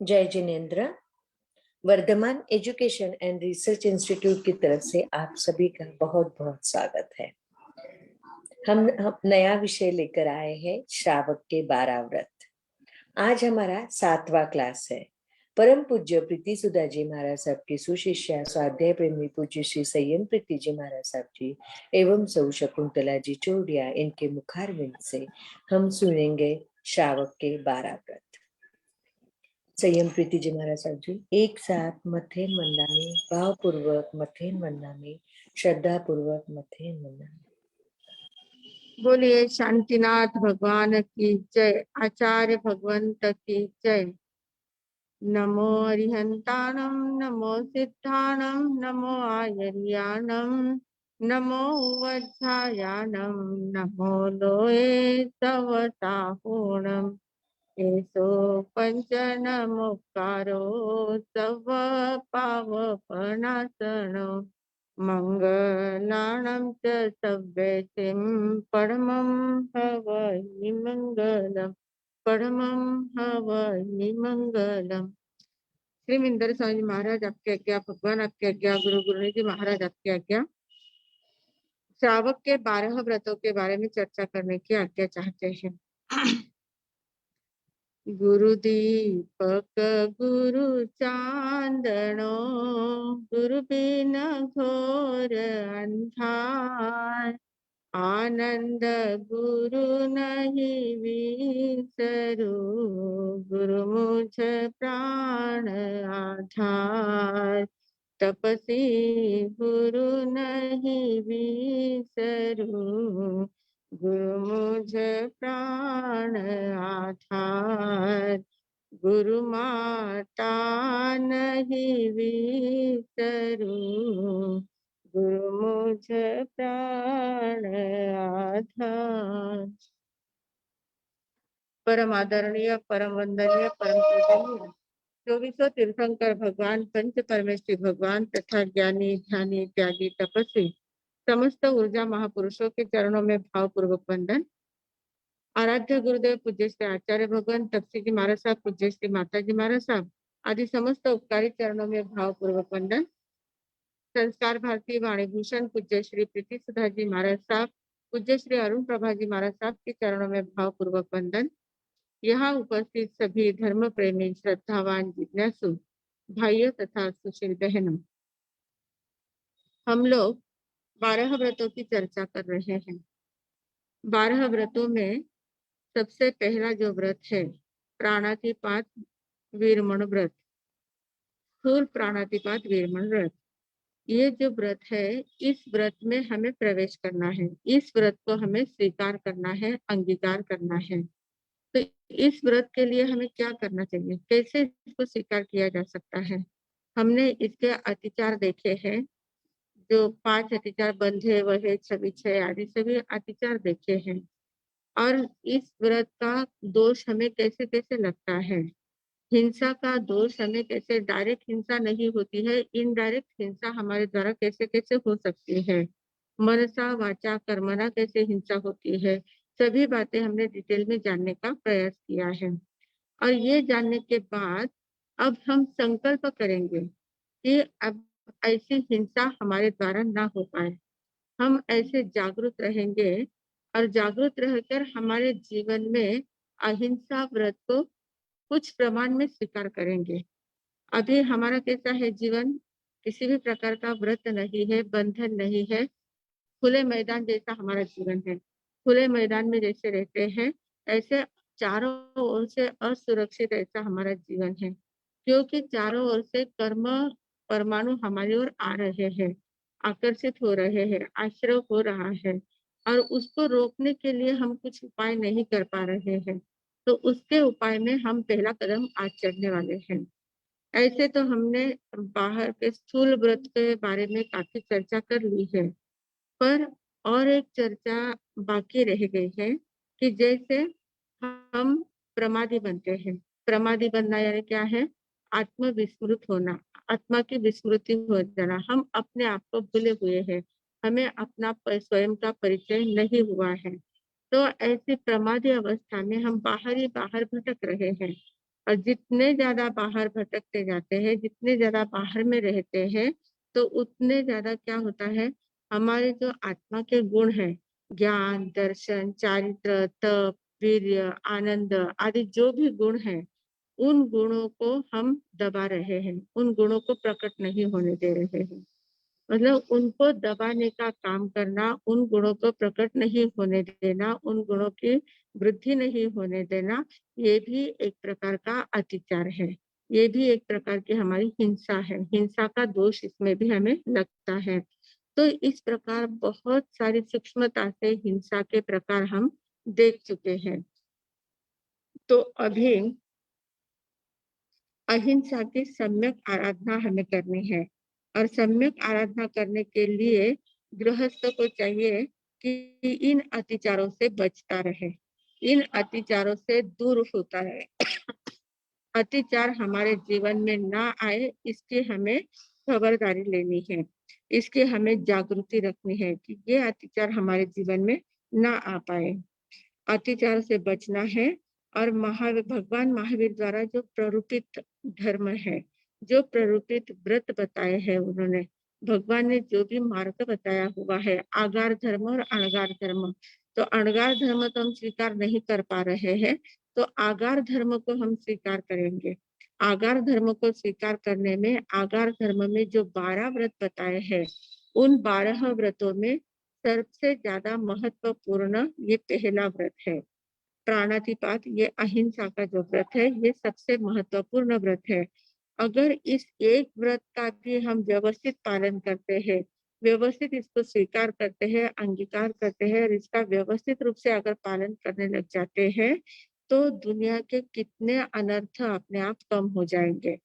जय जिनेन्द्र। Vardhaman education and research institute की तरफ से आप सभी का बहुत बहुत स्वागत है। हम नया विषय लेकर आए हैं, श्रावक के 12 व्रत। आज हमारा 7वां क्लास है। परम पूज्य प्रीति सुधा जी महाराज साहब की सुशिष्या स्वाध्याय प्रेमी पूज्य श्री संयम प्रीति जी महाराज साहब जी एवं सौ शकुंतला जी चौड़िया, इनके मुखारविंद से हम सुनेंगे श्रावक के 12 व्रत। संयम प्रीति जी महाराज साहब जी एक साथ मथेन वंदामी, भाव पूर्वक मथेन वंदामी, श्रद्धा पूर्वक मथेन वंदामी। बोलिए शांतिनाथ भगवान की जय, आचार्य भगवंत की जय। नमो अरिहंताणं, नमो सिद्धाणं, नमो आयर्याणं, नमो वज्रायाणं, नमो लोये सवताहुणम्। एसो पंच नमोकारो सव पावपनासनो, मंगलाणं च सव्येतिं परमं हवहि मंगलम्, परमं हवहि मंगलम्। श्री मिंदर स्वामी महाराज आपकी आज्ञा, भगवान आपकी आज्ञा, गुरु गुरुनी जी महाराज आपकी आज्ञा। श्रावक के 12 व्रतों के बारे में चर्चा करने की आज्ञा चाहते हैं। गुरु दीपक गुरु चांदनो, गुरु बिन घोर अंधार। आनंद गुरु नहीं विसरू, गुरु मुझ प्राण आधार। तपसी गुरु नहीं विसरू, गुरु मुझ प्राण आधार। गुरु माता नहीं विसरू, गुरु मुझ प्राण आधार। परम आदरणीय, परम वंदनीय, परम पूजनीय 24 तीर्थंकर भगवान, पंच परमेश्वरी भगवान तथा ज्ञानी ध्यानी त्यागी तपस्वी समस्त ऊर्जा महापुरुषों के चरणों में भावपूर्वक वंदन। आराध्य गुरुदेव पूज्य श्री आचार्य भगवान तपसी जी महाराज साहब, पूज्य श्री माता जी महाराज साहब आदि समस्त उपकारी चरणों में भावपूर्वक वंदन। संस्कार भारती वाणी भूषण पूज्य श्री प्रीति सुधा जी महाराज साहब, पूज्य श्री अरुण प्रभा जी महाराज साहब के चरणों में भावपूर्वक वंदन। यहाँ उपस्थित सभी धर्म प्रेमी, श्रद्धावान, जिज्ञासु भाइयों तथा सुशील बहनों, हम लोग 12 व्रतों की चर्चा कर रहे हैं। 12 व्रतों में सबसे पहला जो व्रत है प्राणातिपात वीरमण व्रत, स्थूल प्राणातिपात वीरमण व्रत। ये जो व्रत है, इस व्रत में हमें प्रवेश करना है, इस व्रत को हमें स्वीकार करना है, अंगीकार करना है। तो इस व्रत के लिए हमें क्या करना चाहिए, कैसे इसको स्वीकार किया जा सकता है? हमने इसके अतिचार देखे हैं, जो 5 अतिचार, बंधे वहे छवि छह आदि सभी अतिचार देखे हैं। और इस व्रत का दोष हमें कैसे कैसे लगता है, हिंसा का दोष हमें कैसे, डायरेक्ट हिंसा नहीं होती है, इनडायरेक्ट हिंसा हमारे द्वारा कैसे कैसे हो सकती है, मनसा वाचा कर्मणा कैसे हिंसा होती है, सभी बातें हमने डिटेल में जानने का प्रयास किया है। और ये जानने के बाद अब हम संकल्प करेंगे कि अब ऐसी हिंसा हमारे द्वारा ना हो पाए। हम ऐसे जागरूक रहेंगे और जागरूक रहकर हमारे जीवन में अहिंसा व्रत को कुछ प्रमाण में स्वीकार करेंगे। अभी हमारा कैसा है जीवन, किसी भी प्रकार का व्रत नहीं है, बंधन नहीं है, खुले मैदान जैसा हमारा जीवन है। खुले मैदान में जैसे रहते हैं, ऐसे चारों ओर से असुरक्षित ऐसा हमारा जीवन है, क्योंकि चारों ओर से कर्म परमाणु हमारी ओर आ रहे हैं, आकर्षित हो रहे हैं, आश्रय हो रहा है, और उसको रोकने के लिए हम कुछ उपाय नहीं कर पा रहे हैं। तो उसके उपाय में हम पहला कदम आज चढ़ने वाले हैं। ऐसे तो हमने बाहर के स्थूल व्रत के बारे में काफी चर्चा कर ली है, पर और एक चर्चा बाकी रह गई है कि जैसे हम प्रमादी बनते हैं। प्रमादी बनना यानी क्या है? आत्म विस्मृत होना, आत्मा की विस्मृति हो जाना। हम अपने आप को भूले हुए हैं, हमें अपना स्वयं का परिचय नहीं हुआ है। तो ऐसी प्रमादी अवस्था में हम बाहर ही बाहर भटक रहे हैं, और जितने ज्यादा बाहर भटकते जाते हैं, जितने ज्यादा बाहर में रहते हैं, तो उतने ज्यादा क्या होता है, हमारे जो आत्मा के गुण हैं, ज्ञान, दर्शन, चारित्र, तप, वीर्य, आनंद आदि जो भी गुण हैं, उन गुणों को हम दबा रहे हैं, उन गुणों को प्रकट नहीं होने दे रहे हैं। मतलब उनको दबाने का काम करना, उन गुणों को प्रकट नहीं होने देना, उन गुणों की वृद्धि नहीं होने देना, ये भी एक प्रकार का अतिचार है। ये भी एक प्रकार की हमारी हिंसा है। हिंसा का दोष इसमें भी हमें लगता है। तो इस प्रकार बहुत सारी सूक्ष्मता से हिंसा के प्रकार हम देख चुके हैं। तो अभी अहिंसा की सम्यक आराधना हमें करनी है, और सम्यक आराधना करने के लिए गृहस्थ को चाहिए कि इन अतिचारों से बचता रहे, इन अतिचारों से दूर होता है। अतिचार हमारे जीवन में ना आए, इसकी हमें खबरदारी लेनी है, इसकी हमें जागृति रखनी है कि ये अतिचार हमारे जीवन में ना आ पाए। अत्याचार से बचना है। और भगवान महावीर द्वारा जो प्ररूपित धर्म है, जो प्ररूपित व्रत बताए हैं उन्होंने, भगवान ने जो भी मार्ग बताया हुआ है, आगार धर्म और अणगार धर्म, तो अणगार धर्म तो हम स्वीकार नहीं कर पा रहे हैं, तो आगार धर्म को हम स्वीकार करेंगे। आगार धर्म को स्वीकार करने में, आगार धर्म में जो 12 व्रत बताए हैं, उन 12 व्रतों में सबसे ज्यादा महत्वपूर्ण ये पहला व्रत है, प्राणातिपात। ये अहिंसा का जो व्रत है, ये सबसे महत्वपूर्ण व्रत है। अगर इस एक व्रत का भी हम व्यवस्थित पालन करते हैं, व्यवस्थित इसको स्वीकार करते हैं, अंगीकार करते हैं, और इसका व्यवस्थित रूप से अगर पालन करने लग जाते हैं, तो दुनिया के कितने अनर्थ अपने आप कम हो जाएंगे।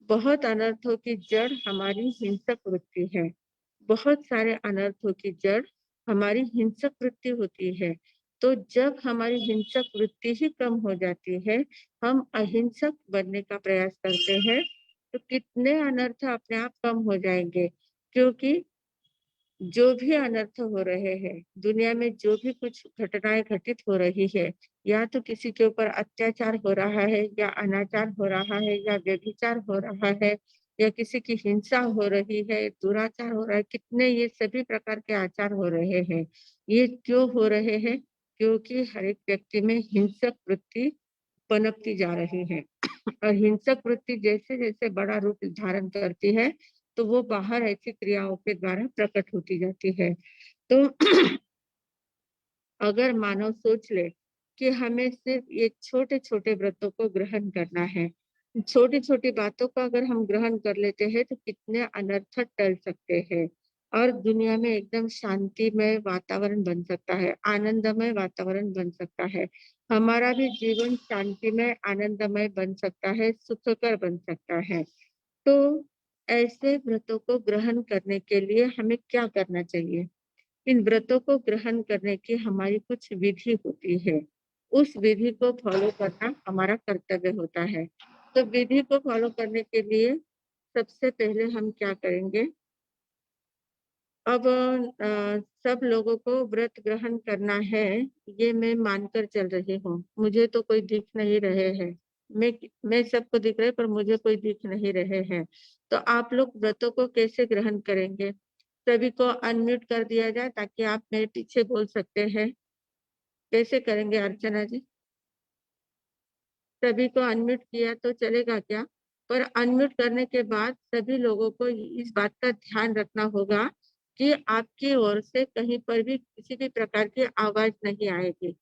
बहुत अनर्थों की जड़ हमारी हिंसक वृत्ति है। बहुत सारे अनर्थों की जड़ हमारी हिंसक वृत्ति होती है। तो जब हमारी हिंसक वृत्ति ही कम हो जाती है, हम अहिंसक बनने का प्रयास करते हैं, तो कितने अनर्थ अपने आप कम हो जाएंगे। क्योंकि जो भी अनर्थ हो रहे हैं, दुनिया में जो भी कुछ घटनाएं घटित हो रही है, या तो किसी के ऊपर अत्याचार हो रहा है, या अनाचार हो रहा है, या व्यभिचार हो रहा है, या किसी की हिंसा हो रही है, दुराचार हो रहा है, कितने ये सभी प्रकार के आचार हो रहे हैं। ये क्यों हो रहे हैं? क्योंकि हर एक व्यक्ति में हिंसक वृत्ति पनपती जा रही है। और हिंसक वृत्ति जैसे जैसे बड़ा रूप धारण करती है, तो वो बाहर ऐसी क्रियाओं के द्वारा प्रकट होती जाती है। तो अगर मानव सोच ले कि हमें सिर्फ ये छोटे छोटे व्रतों को ग्रहण करना है, छोटी छोटी बातों को अगर हम ग्रहण कर लेते हैं, तो कितने अनर्थ टल सकते हैं, और दुनिया में एकदम शांतिमय वातावरण बन सकता है, आनंदमय वातावरण बन सकता है। हमारा भी जीवन शांतिमय, आनंदमय बन सकता है, सुखकर बन सकता है। तो ऐसे व्रतों को ग्रहण करने के लिए हमें क्या करना चाहिए? इन व्रतों को ग्रहण करने की हमारी कुछ विधि होती है, उस विधि को फॉलो करना हमारा कर्तव्य होता है। तो विधि को फॉलो करने के लिए सबसे पहले हम क्या करेंगे? अब सब लोगों को व्रत ग्रहण करना है, ये मैं मानकर चल रही हूँ। मुझे तो कोई दिख नहीं रहे हैं, मैं सबको दिख रहे, पर मुझे कोई दिख नहीं रहे हैं। तो आप लोग व्रतों को कैसे ग्रहण करेंगे? सभी को अनम्यूट कर दिया जाए ताकि आप मेरे पीछे बोल सकते हैं। कैसे करेंगे अर्चना जी? सभी को अनम्यूट किया तो चलेगा क्या? पर अनम्यूट करने के बाद सभी लोगों को इस बात का ध्यान रखना होगा कि आपकी ओर से कहीं पर भी किसी भी प्रकार की आवाज नहीं आएगी।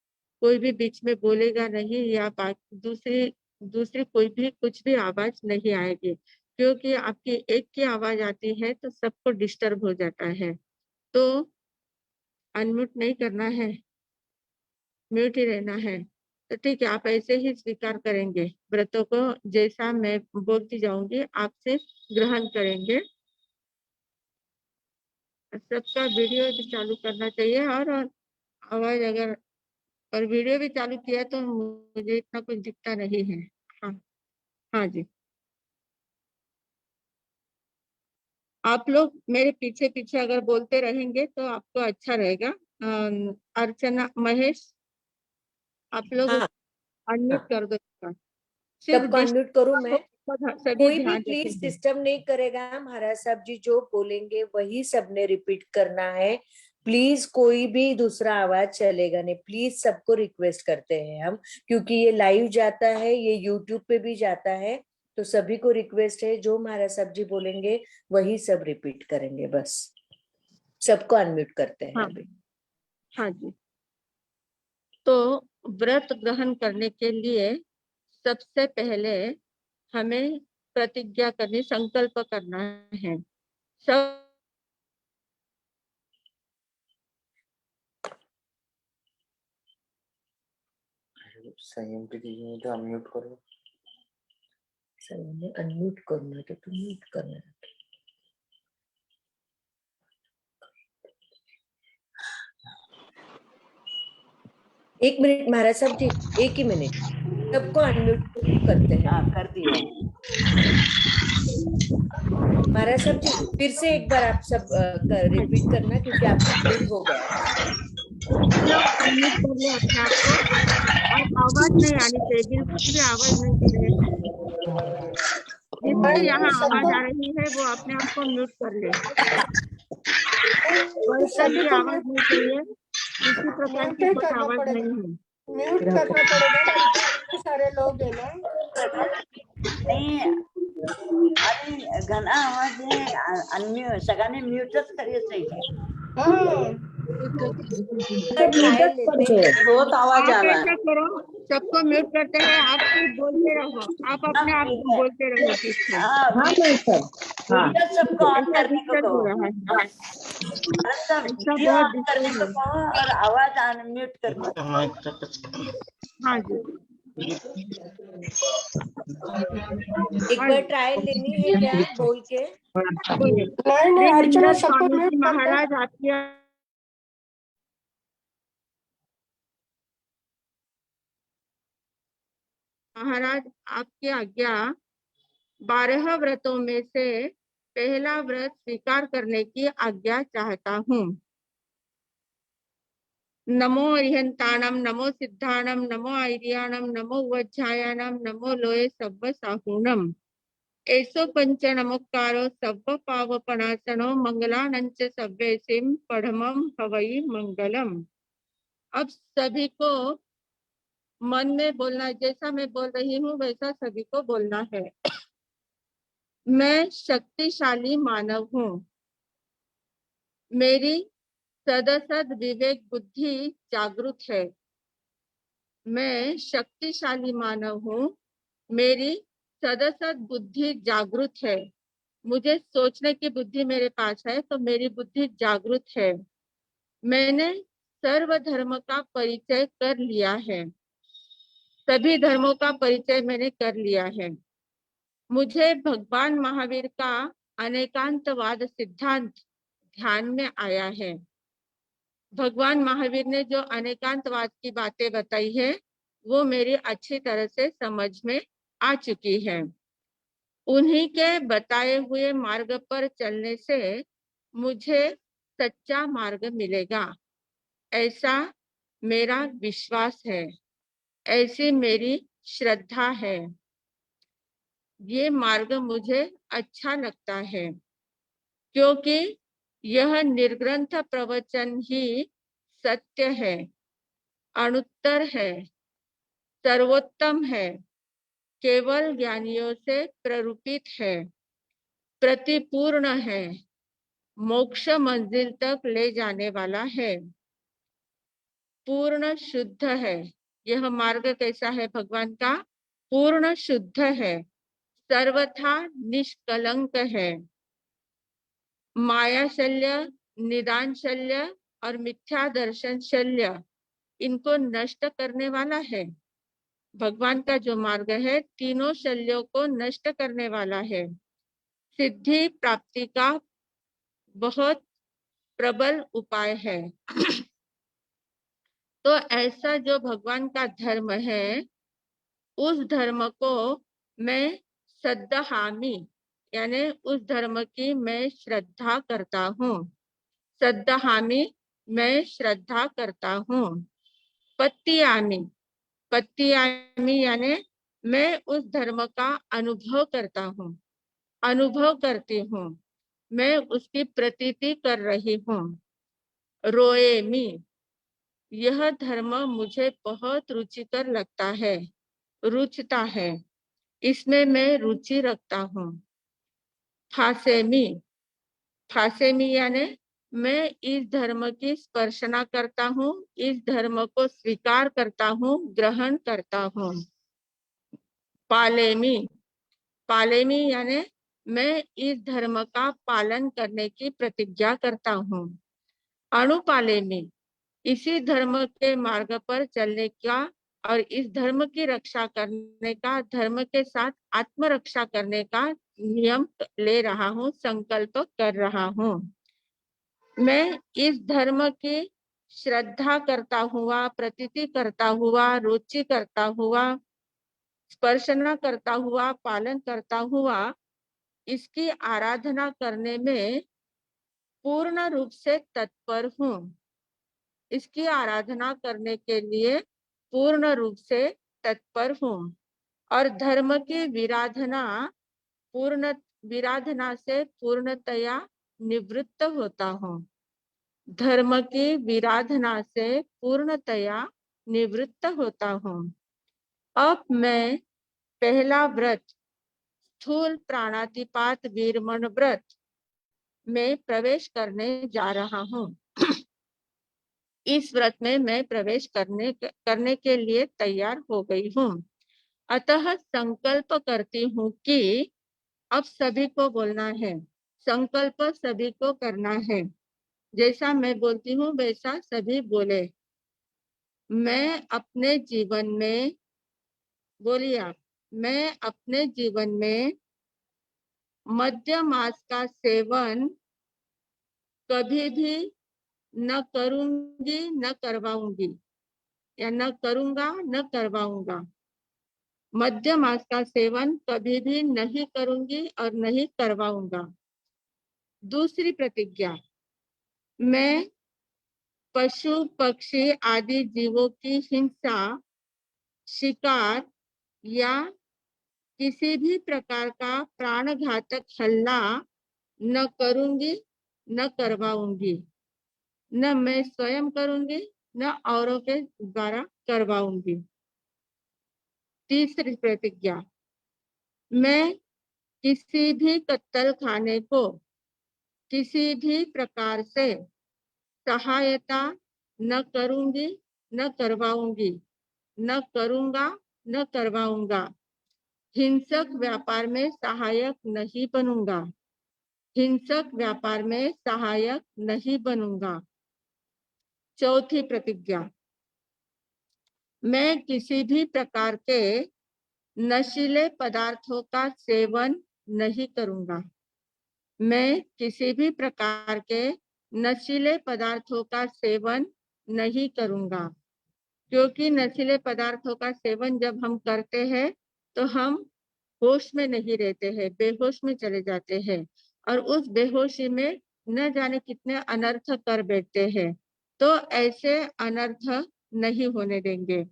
कोई भी बीच में बोलेगा नहीं, या दूसरी दूसरी कोई भी कुछ भी आवाज नहीं आएगी, क्योंकि आपकी एक की आवाज आती है तो सबको डिस्टर्ब हो जाता है। तो अनम्यूट नहीं करना है, म्यूट ही रहना है। तो ठीक है, आप ऐसे ही स्वीकार करेंगे व्रतों को, जैसा मैं बोलती जाऊंगी आपसे ग्रहण करेंगे। सबका वीडियो भी चालू करना चाहिए, और आवाज अगर, और वीडियो भी चालू किया तो मुझे इतना कुछ दिखता नहीं है। हाँ, हाँ जी, आप लोग मेरे पीछे पीछे अगर बोलते रहेंगे तो आपको अच्छा रहेगा। अर्चना, महेश, आप लोग हाँ अनम्यूट कर दो इसका। सिर्फ सबको अनम्यूट करूं मैं? सभी कोई भी ध्यान प्लीज रखेंगे। डिस्टर्ब नहीं करेगा। महाराज साहब जी जो बोलेंगे वही सबने रिपीट करना है। प्लीज कोई भी दूसरा आवाज चलेगा नहीं। प्लीज सबको रिक्वेस्ट करते हैं हम, क्योंकि ये लाइव जाता है, ये यूट्यूब पे भी जाता है। तो सभी को रिक्वेस्ट है, जो महाराज साहब जी बोलेंगे वही सब रिपीट करेंगे। बस सबको अनम्यूट करते हैं हाँ अभी। हाँ जी। तो व्रत ग्रहण करने के लिए सबसे पहले हमें प्रतिज्ञा करनी, संकल्प करना है। सब संयम की दीजिए तो अनम्यूट करो। सबने अनम्यूट करना है तो तुम म्यूट करना है। एक मिनट महाराज साहब जी, एक ही मिनट, सबको अनम्यूट करते हैं। हाँ कर दिया। महाराज साहब जी फिर से एक बार आप सब रिपीट करना, क्योंकि आपका म्यूट हो गया था। लोग अनम्यूट कर ले अपने आप को, और आवाज नहीं आनी चाहिए, बिल्कुल भी आवाज नहीं कर रहे। जिसके यहाँ आवाज आ रही है वो अपने आप को म्यूट कर ले। वैसे भी आवाज नहीं चाहिए, किसी प्रकार की कोई आवाज नहीं है। म्यूट करना पड़ेगा क्योंकि इतने सारे लोग हैं ना। नाही आणि घना आवाज आहे, अनम्यूट सगळ्यांनी म्यूटच करायचं आहे। ट्रायल लेते हैं। बहुत आवाज आ आप रहा ऐसा है। करो, सबको म्यूट करते हैं, आप सिर्फ बोलते रहो, आप अपने आप को बोलते रहो पीछे। हाँ वीडियो सबको ऑन ऐसा करने को डिस्टर्ब हो कहो। रहा है, ऐसा ऐसा वीडियो बहुत ऑन करने को डिस्टर्ब है। कहो और आवाज अनम्यूट करने को। हाँ जी। एक बार ट्रायल लेनी है क्या बोल के? बोलिए। नहीं अर्चना देवेंद्र सबको स्वामी म्यूट जी कर दे। महाराज आपकी महाराज आपकी आज्ञा 12 व्रतों में से पहला व्रत स्वीकार करने की आज्ञा चाहता हूँ। नमो अरिहंताणम, नमो सिद्धाणम, नमो आर्याणम, नमो वज्जायाणम, नमो लोये सब्ब साहूणम। एसो पंच नमोकारो सब्ब पावपनाशनो मंगलानंच सव्यसिम पढ़मम हवई मंगलम। अब सभी को मन में बोलना है, जैसा मैं बोल रही हूँ वैसा सभी को बोलना है। मैं शक्तिशाली मानव हूँ। मेरी सदसद विवेक बुद्धि जागृत है। मैं शक्तिशाली मानव हूँ। मेरी सदसद बुद्धि जागृत है। मुझे सोचने की बुद्धि मेरे पास है, तो मेरी बुद्धि जागृत है। मैंने सर्व धर्म का परिचय कर लिया है। सभी धर्मों का परिचय मैंने कर लिया है। मुझे भगवान महावीर का अनेकांतवाद सिद्धांत ध्यान में आया है। भगवान महावीर ने जो अनेकांतवाद की बातें बताई है वो मेरी अच्छी तरह से समझ में आ चुकी है। उन्हीं के बताए हुए मार्ग पर चलने से मुझे सच्चा मार्ग मिलेगा, ऐसा मेरा विश्वास है, ऐसी मेरी श्रद्धा है। ये मार्ग मुझे अच्छा लगता है, क्योंकि यह निर्ग्रंथ प्रवचन ही सत्य है, अणुत्तर है, सर्वोत्तम है, केवल ज्ञानियों से प्ररूपित है, प्रतिपूर्ण है, मोक्ष मंजिल तक ले जाने वाला है, पूर्ण शुद्ध है। यह मार्ग कैसा है भगवान का? पूर्ण शुद्ध है, सर्वथा निष्कलंक है, माया शल्य, निदान शल्य और मिथ्या दर्शन शल्य इनको नष्ट करने वाला है। भगवान का जो मार्ग है तीनों शल्यों को नष्ट करने वाला है। सिद्धि प्राप्ति का बहुत प्रबल उपाय है। तो ऐसा जो भगवान का धर्म है, उस धर्म को मैं सद्दहामि, यानी उस धर्म की मैं श्रद्धा करता हूँ। सद्दहामि, मैं श्रद्धा करता हूँ। पत्तियामि, पत्तियामि यानी मैं उस धर्म का अनुभव करता हूँ, अनुभव करती हूँ, मैं उसकी प्रतीति कर रही हूँ। रोएमी, यह धर्म मुझे बहुत रुचिकर लगता है, रुचता है, इसमें मैं रुचि रखता हूँ। फासेमी, फासेमी यानी मैं इस धर्म की स्पर्शना करता हूँ, इस धर्म को स्वीकार करता हूँ, ग्रहण करता हूँ। पालेमी, पालेमी यानी मैं इस धर्म का पालन करने की प्रतिज्ञा करता हूँ। अणुपालेमी, इसी धर्म के मार्ग पर चलने का और इस धर्म की रक्षा करने का, धर्म के साथ आत्मरक्षा करने का नियम ले रहा हूँ, संकल्प कर रहा हूँ। मैं इस धर्म की श्रद्धा करता हुआ, प्रतीति करता हुआ, रुचि करता हुआ, स्पर्शना करता हुआ, पालन करता हुआ, इसकी आराधना करने में पूर्ण रूप से तत्पर हूँ। इसकी आराधना करने के लिए पूर्ण रूप से तत्पर हूँ और धर्म की विराधना से पूर्णतया निवृत्त होता हूँ। धर्म की विराधना से पूर्णतया निवृत्त होता हूँ। अब मैं पहला व्रत, स्थूल प्राणातिपात वीरमण व्रत में प्रवेश करने जा रहा हूँ। इस व्रत में मैं प्रवेश करने के लिए तैयार हो गई हूँ। अतः संकल्प करती हूँ कि अब सभी को बोलना है, संकल्प सभी को करना है। जैसा मैं बोलती हूँ वैसा सभी बोले। मैं अपने जीवन में, बोलिए आप, मैं अपने जीवन में मद्य मांस का सेवन कभी भी न करूंगी, न करवाऊंगी, या न करूंगा, न करवाऊंगा। मद्य मांस का सेवन कभी भी नहीं करूंगी और नहीं करवाऊंगा। दूसरी प्रतिज्ञा, मैं पशु पक्षी आदि जीवों की हिंसा, शिकार या किसी भी प्रकार का प्राणघातक हल्ला न करूंगी, न करवाऊंगी। न मैं स्वयं करूंगी, न औरों के द्वारा करवाऊंगी। तीसरी प्रतिज्ञा, मैं किसी भी कत्ल खाने को किसी भी प्रकार से सहायता न करूंगी, न करवाऊंगी, न करूंगा, न करवाऊंगा। हिंसक व्यापार में सहायक नहीं बनूंगा, हिंसक व्यापार में सहायक नहीं बनूंगा। चौथी प्रतिज्ञा, मैं किसी भी प्रकार के नशीले पदार्थों का सेवन नहीं करूंगा। मैं किसी भी प्रकार के नशीले पदार्थों का सेवन नहीं करूंगा, क्योंकि नशीले पदार्थों का सेवन जब हम करते हैं तो हम होश में नहीं रहते हैं, बेहोश में चले जाते हैं और उस बेहोशी में न जाने कितने अनर्थ कर बैठते हैं। तो ऐसे अनर्थ नहीं होने देंगे।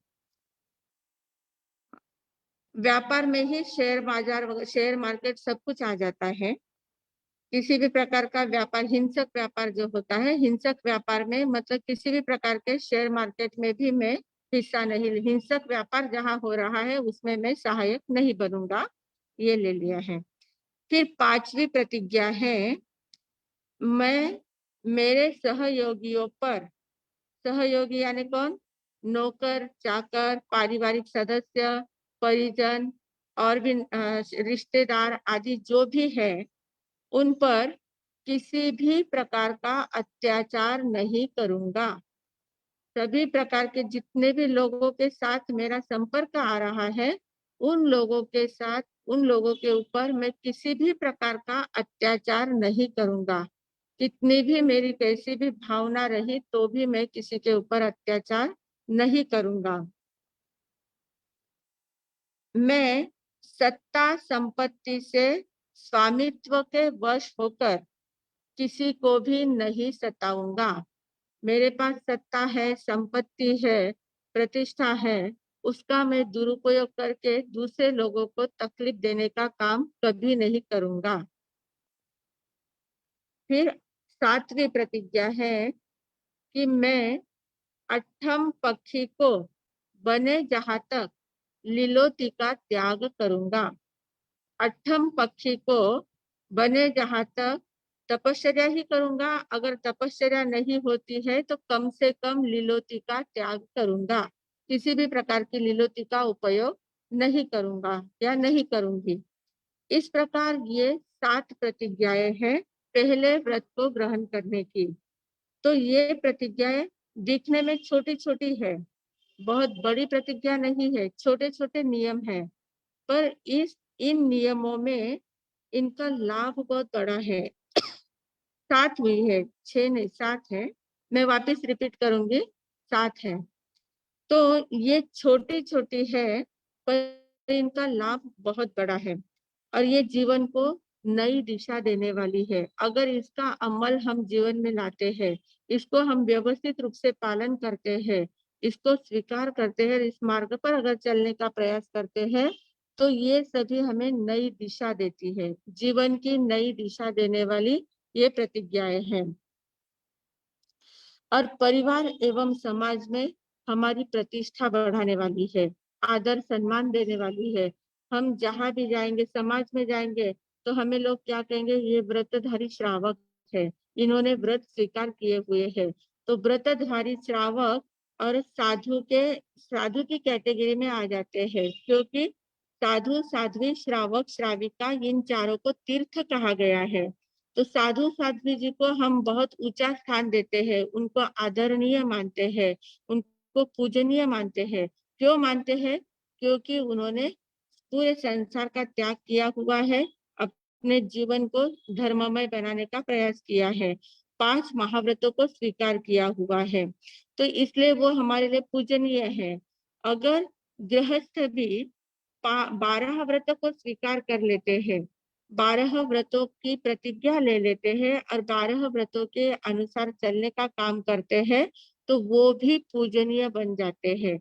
व्यापार में ही शेयर बाजार, शेयर मार्केट सब कुछ आ जाता है। किसी भी प्रकार का व्यापार, हिंसक व्यापार जो होता है, हिंसक व्यापार में मतलब किसी भी प्रकार के शेयर मार्केट में भी मैं हिस्सा नहीं, हिंसक व्यापार जहां हो रहा है उसमें मैं सहायक नहीं बनूंगा, ये ले लिया है। फिर पांचवी प्रतिज्ञा है, मैं मेरे सहयोगियों पर, सहयोगी यानी कौन, नौकर चाकर, पारिवारिक सदस्य, परिजन और भी रिश्तेदार आदि जो भी है, उन पर किसी भी प्रकार का अत्याचार नहीं करूंगा। सभी प्रकार के जितने भी लोगों के साथ मेरा संपर्क आ रहा है, उन लोगों के साथ, उन लोगों के ऊपर मैं किसी भी प्रकार का अत्याचार नहीं करूंगा। कितनी भी मेरी कैसी भी भावना रही तो भी मैं किसी के ऊपर अत्याचार नहीं करूंगा। मैं सत्ता संपत्ति से स्वामित्व के वश होकर किसी को भी नहीं सताऊंगा। मेरे पास सत्ता है, संपत्ति है, प्रतिष्ठा है, उसका मैं दुरुपयोग करके दूसरे लोगों को तकलीफ देने का काम कभी नहीं करूंगा। फिर 7वीं प्रतिज्ञा है कि मैं अठम पक्षी को बने जहां तक लीलोती का त्याग करूंगा। अठम पक्षी को बने जहां तक तपश्चर्या ही करूंगा। अगर तपश्चर्या नहीं होती है तो कम से कम लीलोती का त्याग करूंगा। किसी भी प्रकार की लीलोती का उपयोग नहीं करूंगा या नहीं करूंगी। इस प्रकार ये 7 प्रतिज्ञाएं हैं पहले व्रत को ग्रहण करने की। तो ये प्रतिज्ञाएं दिखने में छोटी छोटी है, बहुत बड़ी प्रतिज्ञा नहीं है, छोटे छोटे नियम है, पर इन नियमों में इनका लाभ बहुत बड़ा है। 7 हुई है, 6 नहीं 7 है। मैं वापस रिपीट करूंगी, 7 है। तो ये छोटी छोटी है पर इनका लाभ बहुत बड़ा है और ये जीवन को नई दिशा देने वाली है। अगर इसका अमल हम जीवन में लाते हैं, इसको हम व्यवस्थित रूप से पालन करते हैं, इसको स्वीकार करते हैं, इस मार्ग पर अगर चलने का प्रयास करते हैं, तो ये सभी हमें नई दिशा देती है। जीवन की नई दिशा देने वाली ये प्रतिज्ञाएं हैं और परिवार एवं समाज में हमारी प्रतिष्ठा बढ़ाने वाली है, आदर सम्मान देने वाली है। हम जहां भी जाएंगे, समाज में जाएंगे, तो हमें लोग क्या कहेंगे, ये व्रतधारी श्रावक है, इन्होंने व्रत स्वीकार किए हुए हैं। तो व्रतधारी श्रावक और साधु की कैटेगरी में आ जाते हैं, क्योंकि साधु साध्वी श्रावक श्राविका इन चारों को तीर्थ कहा गया है। तो साधु साध्वी जी को हम बहुत ऊंचा स्थान देते हैं, उनको आदरणीय मानते हैं, उनको पूजनीय मानते हैं। क्यों मानते हैं? क्योंकि उन्होंने पूरे संसार का त्याग किया हुआ है, अपने जीवन को धर्ममय बनाने का प्रयास किया है, 5 महाव्रतों को स्वीकार किया हुआ है, तो इसलिए वो हमारे लिए पूजनीय है। अगर गृहस्थ भी 12 व्रतों को स्वीकार कर लेते हैं, 12 व्रतों की प्रतिज्ञा ले लेते हैं और 12 व्रतों के अनुसार चलने का काम करते हैं, तो वो भी पूजनीय बन जाते हैं।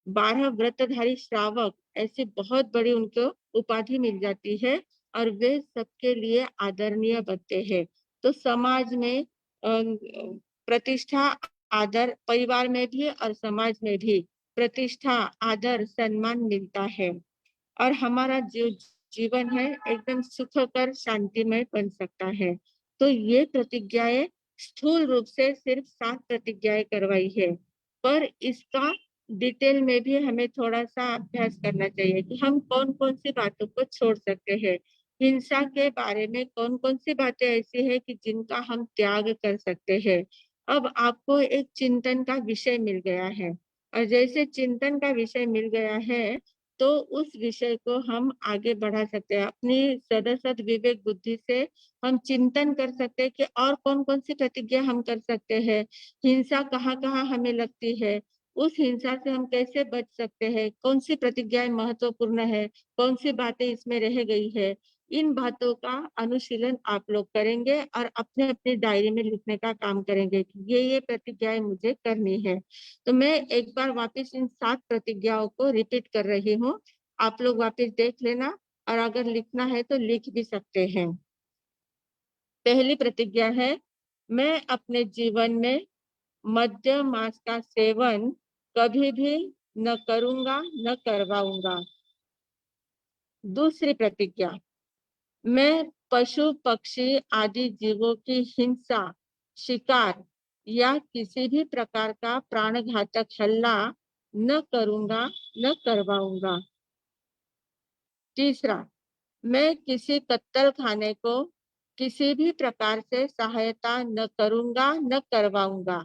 12 व्रतधारी श्रावक ऐसी बहुत बड़ी उनको उपाधि मिल जाती है और वे सबके लिए आदरणीय बनते हैं। तो समाज में प्रतिष्ठा, आदर, परिवार में भी और समाज में भी प्रतिष्ठा, आदर, सम्मान मिलता है और हमारा जो जीवन है एकदम सुखकर शांतिमय बन सकता है। तो ये प्रतिज्ञाएं स्थूल रूप से सिर्फ 7 प्रतिज्ञाएं करवाई है, पर इसका डिटेल में भी हमें थोड़ा सा अभ्यास करना चाहिए कि हम कौन कौन सी बातों को छोड़ सकते हैं। हिंसा के बारे में कौन कौन सी बातें ऐसी है कि जिनका हम त्याग कर सकते हैं। अब आपको एक चिंतन का विषय मिल गया है और जैसे चिंतन का विषय मिल गया है तो उस विषय को हम आगे बढ़ा सकते हैं। अपनी सदसद विवेक बुद्धि से हम चिंतन कर सकते हैं कि और कौन कौन सी प्रतिज्ञा हम कर सकते हैं, हिंसा कहाँ कहाँ हमें लगती है, उस हिंसा से हम कैसे बच सकते हैं, कौन सी प्रतिज्ञाएं महत्वपूर्ण है, कौन सी बातें इसमें रह गई है। इन बातों का अनुशीलन आप लोग करेंगे और अपने अपने डायरी में लिखने का काम करेंगे कि ये प्रतिज्ञाएं मुझे करनी है। तो मैं एक बार वापस इन 7 प्रतिज्ञाओं को रिपीट कर रही हूँ, आप लोग वापस देख लेना और अगर लिखना है तो लिख भी सकते हैं। पहली प्रतिज्ञा है, मैं अपने जीवन में मद्य मांस का सेवन कभी भी न करूंगा, न करवाऊंगा। दूसरी प्रतिज्ञा, मैं पशु पक्षी आदि जीवों की हिंसा, शिकार या किसी भी प्रकार का प्राणघातक हल्ला न करूंगा, न करवाऊंगा। तीसरा, मैं किसी कत्तल खाने को किसी भी प्रकार से सहायता न करूंगा, न करवाऊंगा।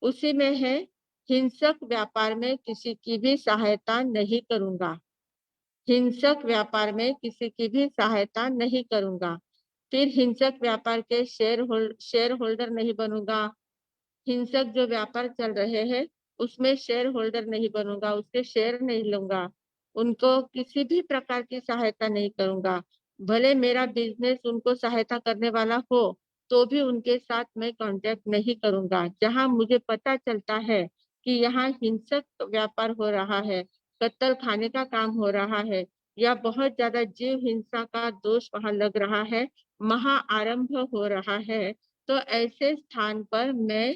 उसी में है, हिंसक व्यापार में किसी की भी सहायता नहीं करूंगा। हिंसक व्यापार में किसी की भी सहायता नहीं करूंगा। फिर हिंसक व्यापार के शेयर होल्डर नहीं बनूंगा। हिंसक जो व्यापार चल रहे हैं उसमें शेयर होल्डर नहीं बनूंगा, उसके शेयर नहीं लूंगा, उनको किसी भी प्रकार की सहायता नहीं करूंगा। भले मेरा बिजनेस उनको सहायता करने वाला हो तो भी उनके साथ मैं कांटेक्ट नहीं करूंगा। जहां मुझे पता चलता है कि यहाँ हिंसक व्यापार हो रहा है, कत्ल खाने का काम हो रहा है, या बहुत ज्यादा जीव हिंसा का दोष वहां लग रहा है, महाआरंभ हो रहा है, तो ऐसे स्थान पर मैं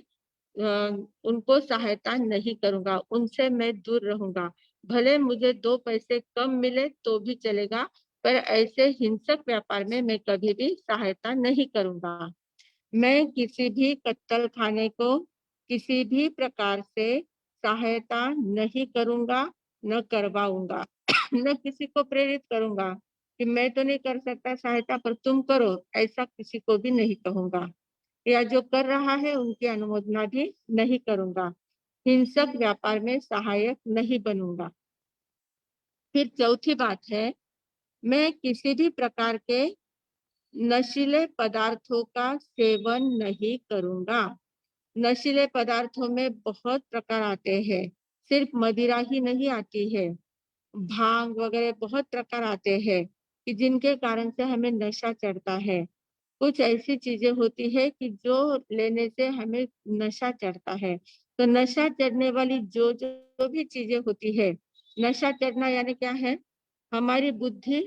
उनको सहायता नहीं करूंगा, उनसे मैं दूर रहूंगा। भले मुझे 2 पैसे कम मिले तो भी चलेगा, पर ऐसे हिंसक व्यापार में मैं कभी भी सहायता नहीं करूंगा। मैं किसी भी कत्ल खाने को किसी भी प्रकार से सहायता नहीं करूंगा, न करवाऊंगा। न किसी को प्रेरित करूंगा कि मैं तो नहीं कर सकता सहायता पर तुम करो, ऐसा किसी को भी नहीं कहूंगा, या जो कर रहा है उनकी अनुमोदना भी नहीं करूंगा। हिंसक व्यापार में सहायक नहीं बनूंगा। फिर चौथी बात है, मैं किसी भी प्रकार के नशीले पदार्थों का सेवन नहीं करूंगा। नशीले पदार्थों में बहुत प्रकार आते हैं, सिर्फ मदिरा ही नहीं आती है, भांग वगैरह बहुत प्रकार आते हैं कि जिनके कारण से हमें नशा चढ़ता है। कुछ ऐसी चीजें होती है कि जो लेने से हमें नशा चढ़ता है। तो नशा चढ़ने वाली जो जो भी चीजें होती है, नशा चढ़ना यानी क्या है, हमारी बुद्धि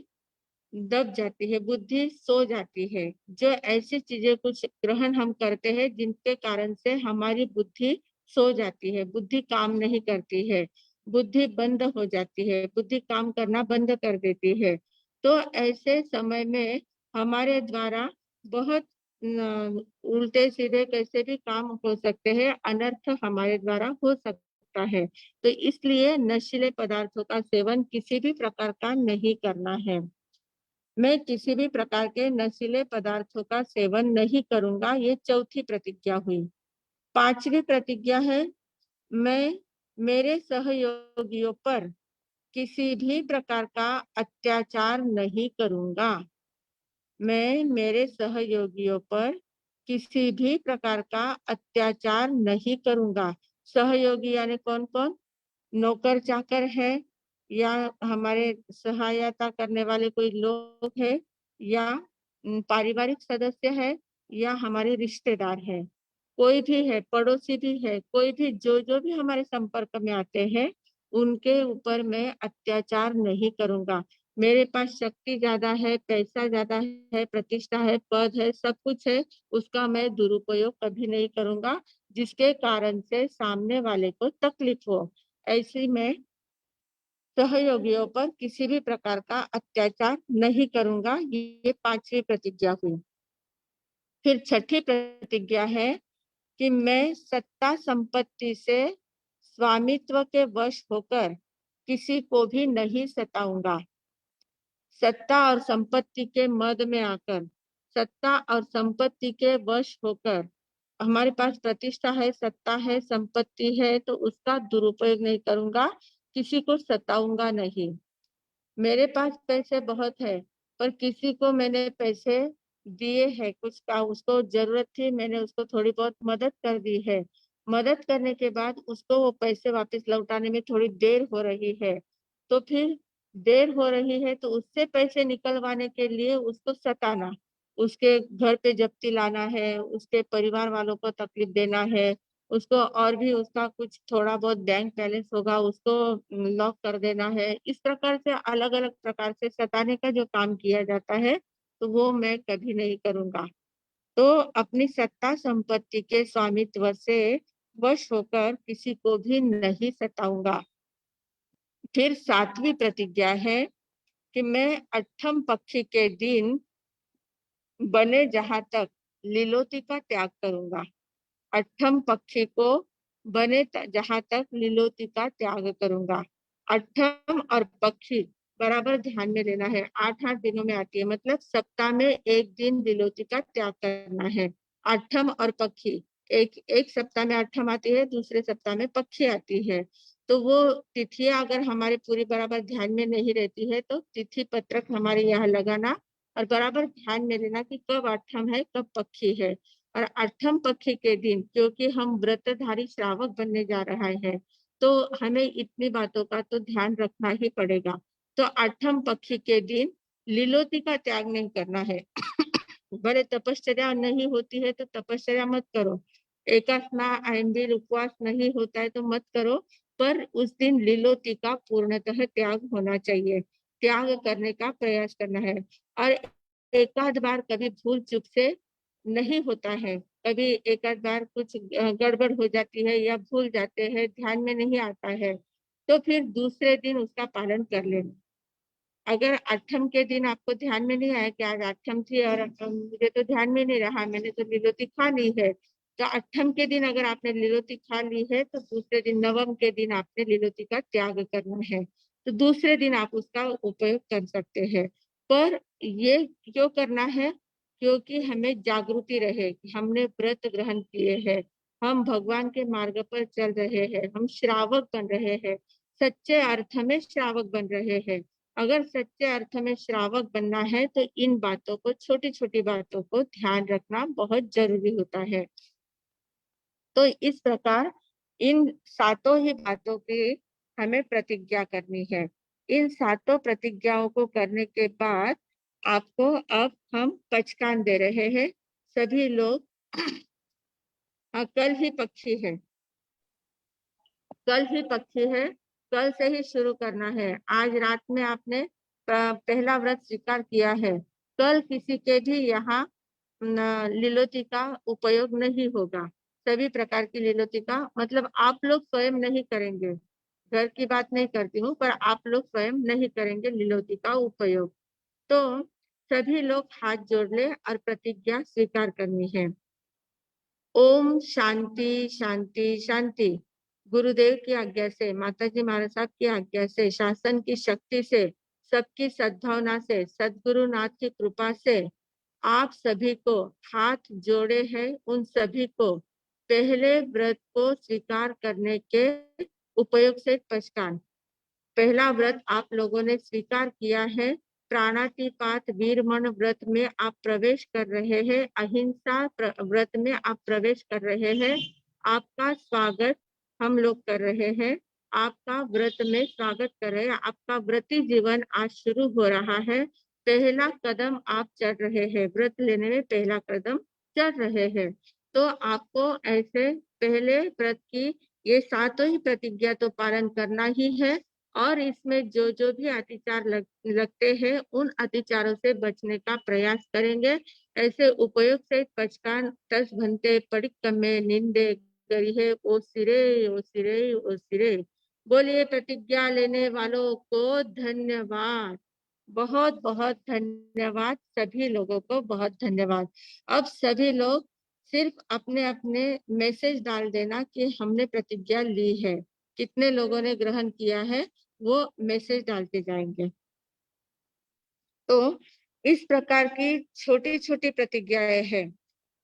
दब जाती है, बुद्धि सो जाती है। जो ऐसी चीजें कुछ ग्रहण हम करते हैं जिनके कारण से हमारी बुद्धि सो जाती है, बुद्धि काम नहीं करती है, बुद्धि बंद हो जाती है, बुद्धि काम करना बंद कर देती है। तो ऐसे समय में हमारे द्वारा बहुत उल्टे सीधे कैसे भी काम हो सकते हैं, अनर्थ हमारे द्वारा हो सकता है। तो इसलिए नशीले पदार्थों का सेवन किसी भी प्रकार का नहीं करना है। मैं किसी भी प्रकार के नशीले पदार्थों का सेवन नहीं करूंगा, ये चौथी प्रतिज्ञा हुई। पांचवी प्रतिज्ञा है, मैं मेरे सहयोगियों पर किसी भी प्रकार का अत्याचार नहीं करूंगा। मैं मेरे सहयोगियों पर किसी भी प्रकार का अत्याचार नहीं करूंगा। सहयोगी यानी कौन कौन, नौकर चाकर है, या हमारे सहायता करने वाले कोई लोग है, या पारिवारिक सदस्य है, या हमारे रिश्तेदार है, कोई भी है, पड़ोसी भी है, कोई भी जो जो भी हमारे संपर्क में आते हैं, उनके ऊपर मैं अत्याचार नहीं करूंगा। मेरे पास शक्ति ज्यादा है, पैसा ज्यादा है, प्रतिष्ठा है, पद है, सब कुछ है, उसका मैं दुरुपयोग कभी नहीं करूंगा जिसके कारण से सामने वाले को तकलीफ हो। ऐसी मैं सहयोगियों पर किसी भी प्रकार का अत्याचार नहीं करूंगा, ये पांचवी प्रतिज्ञा हुई। फिर छठी प्रतिज्ञा है कि मैं सत्ता संपत्ति से स्वामित्व के वश होकर किसी को भी नहीं सताऊंगा। सत्ता और संपत्ति के मद में आकर, सत्ता और संपत्ति के वश होकर, हमारे पास प्रतिष्ठा है, सत्ता है, संपत्ति है, तो उसका दुरुपयोग नहीं करूंगा, किसी को सताऊंगा नहीं। मेरे पास पैसे बहुत है, पर किसी को मैंने पैसे दिए हैं, कुछ का उसको जरूरत थी, मैंने उसको थोड़ी बहुत मदद कर दी है, मदद करने के बाद उसको वो पैसे वापस लौटाने में थोड़ी देर हो रही है, तो फिर देर हो रही है तो उससे पैसे निकलवाने के लिए उसको सताना, उसके घर पे जप्ती लाना है, उसके परिवार वालों को तकलीफ देना है, उसको और भी उसका कुछ थोड़ा बहुत बैंक बैलेंस होगा उसको लॉक कर देना है। इस प्रकार से अलग अलग प्रकार से सताने का जो काम किया जाता है, तो वो मैं कभी नहीं करूंगा। तो अपनी सत्ता संपत्ति के स्वामित्व से वश होकर किसी को भी नहीं सताऊंगा। फिर सातवीं प्रतिज्ञा है कि मैं अठम पक्षी के दिन बने जहां तक लीलोती का त्याग करूंगा। अठम पक्षी को बने जहां तक लीलोती का त्याग करूंगा। अठम और पक्षी बराबर ध्यान में लेना है, 8-8 दिनों में आती है, मतलब सप्ताह में एक दिन लीलोती का त्याग करना है। अठम और पक्षी, एक एक सप्ताह में अठम आती है, दूसरे सप्ताह में पक्षी आती है। तो वो तिथियां अगर हमारे पूरी बराबर ध्यान में नहीं रहती है तो तिथि पत्रक हमारे यहाँ लगाना और बराबर ध्यान में लेना कि कब अठम है कब पक्षी है। और अठम पक्षी के दिन, क्योंकि हम व्रतधारी श्रावक बनने जा रहा है, तो हमें इतनी बातों का तो ध्यान रखना ही पड़ेगा। तो अठम पक्षी के दिन लीलोती का त्याग नहीं करना है। भले तपश्चर्या नहीं होती है तो तपश्चर्या मत करो, एकात्मा आइंबिल उपवास नहीं होता है तो मत करो, पर उस दिन लीलोती का पूर्णतः त्याग होना चाहिए, त्याग करने का प्रयास करना है। और एक आध बार कभी भूल चूक से नहीं होता है, कभी एक आध बार कुछ गड़बड़ हो जाती है या भूल जाते हैं, ध्यान में नहीं आता है, तो फिर दूसरे दिन उसका पालन कर लेना। अगर आठम के दिन आपको ध्यान में नहीं आया कि आज आठम थी और मुझे तो ध्यान में नहीं रहा, मैंने तो लीलोती खा ली है, तो आठम के दिन अगर आपने लीलोती खा ली है तो दूसरे दिन नवम के दिन आपने लीलोती का त्याग करना है, तो दूसरे दिन आप उसका उपयोग कर सकते हैं। पर ये क्यों करना है? क्योंकि हमें जागृति रहे कि हमने व्रत ग्रहण किए हैं, हम भगवान के मार्ग पर चल रहे हैं, हम श्रावक बन रहे हैं, सच्चे अर्थ में श्रावक बन रहे हैं। अगर सच्चे अर्थ में श्रावक बनना है तो इन बातों को, छोटी छोटी बातों को ध्यान रखना बहुत जरूरी होता है। तो इस प्रकार इन सातों ही बातों की हमें प्रतिज्ञा करनी है। इन सातों प्रतिज्ञाओं को करने के बाद आपको अब हम पचकान दे रहे हैं। सभी लोग कल ही पक्षी है, कल ही पक्षी है, कल से ही शुरू करना है। आज रात में आपने पहला व्रत स्वीकार किया है, कल किसी के भी यहाँ लीलोती का उपयोग नहीं होगा। सभी प्रकार की लीलोती का मतलब आप लोग स्वयं नहीं करेंगे, घर की बात नहीं करती हूँ, पर आप लोग स्वयं नहीं करेंगे लीलोती का उपयोग। तो सभी लोग हाथ जोड़ ले और प्रतिज्ञा स्वीकार करनी है। ओम शांति शांति शांति। गुरुदेव की आज्ञा से, माताजी महाराज साहब की आज्ञा से, शासन की शक्ति से, सबकी सद्भावना से, सद्गुरु नाथ की कृपा से आप सभी को हाथ जोड़े हैं, उन सभी को पहले व्रत को स्वीकार करने के उपयोग से पचकान। पहला व्रत आप लोगों ने स्वीकार किया है, प्राणातिपात वीरमण व्रत में आप प्रवेश कर रहे हैं, अहिंसा व्रत में आप प्रवेश कर रहे हैं। आपका स्वागत हम लोग कर रहे हैं, आपका व्रत में स्वागत कर रहे हैं। आपका व्रती जीवन आज शुरू हो रहा है, पहला कदम आप चढ़ रहे हैं, व्रत लेने में पहला कदम चढ़ रहे हैं। तो आपको ऐसे पहले व्रत की ये सातों ही प्रतिज्ञा तो पालन करना ही है, और इसमें जो जो भी अतिचार लगते हैं उन अतिचारों से बचने का प्रयास करेंगे। ऐसे उपयोग से पचकान तस भंते पडिक्कमे निंदे गरिहे ओ सिरे ओ सिरे ओ सिरे। बोलिए प्रतिज्ञा लेने वालों को धन्यवाद, बहुत बहुत धन्यवाद, सभी लोगों को बहुत धन्यवाद। अब सभी लोग सिर्फ अपने अपने मैसेज डाल देना कि हमने प्रतिज्ञा ली है, कितने लोगों ने ग्रहण किया है वो मैसेज डालते जाएंगे। तो इस प्रकार की छोटी छोटी प्रतिज्ञाएं हैं,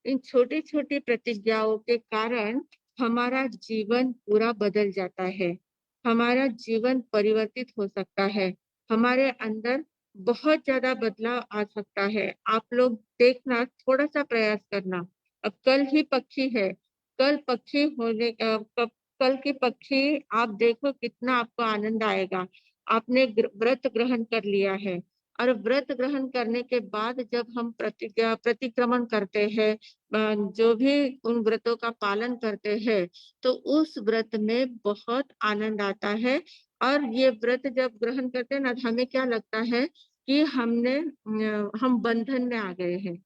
इन छोटी छोटी प्रतिज्ञाओं के कारण हमारा जीवन पूरा बदल जाता है, हमारा जीवन परिवर्तित हो सकता है, हमारे अंदर बहुत ज्यादा बदलाव आ सकता है। आप लोग देखना, थोड़ा सा प्रयास करना। अब कल ही पक्षी है, कल पक्षी होने कल की पक्षी आप देखो कितना आपको आनंद आएगा। आपने व्रत ग्रहण कर लिया है, और व्रत ग्रहण करने के बाद जब हम प्रतिक्रमण करते हैं, जो भी उन व्रतों का पालन करते हैं, तो उस व्रत में बहुत आनंद आता है। और ये व्रत जब ग्रहण करते हैं ना, हमें क्या लगता है कि हम बंधन में आ गए हैं,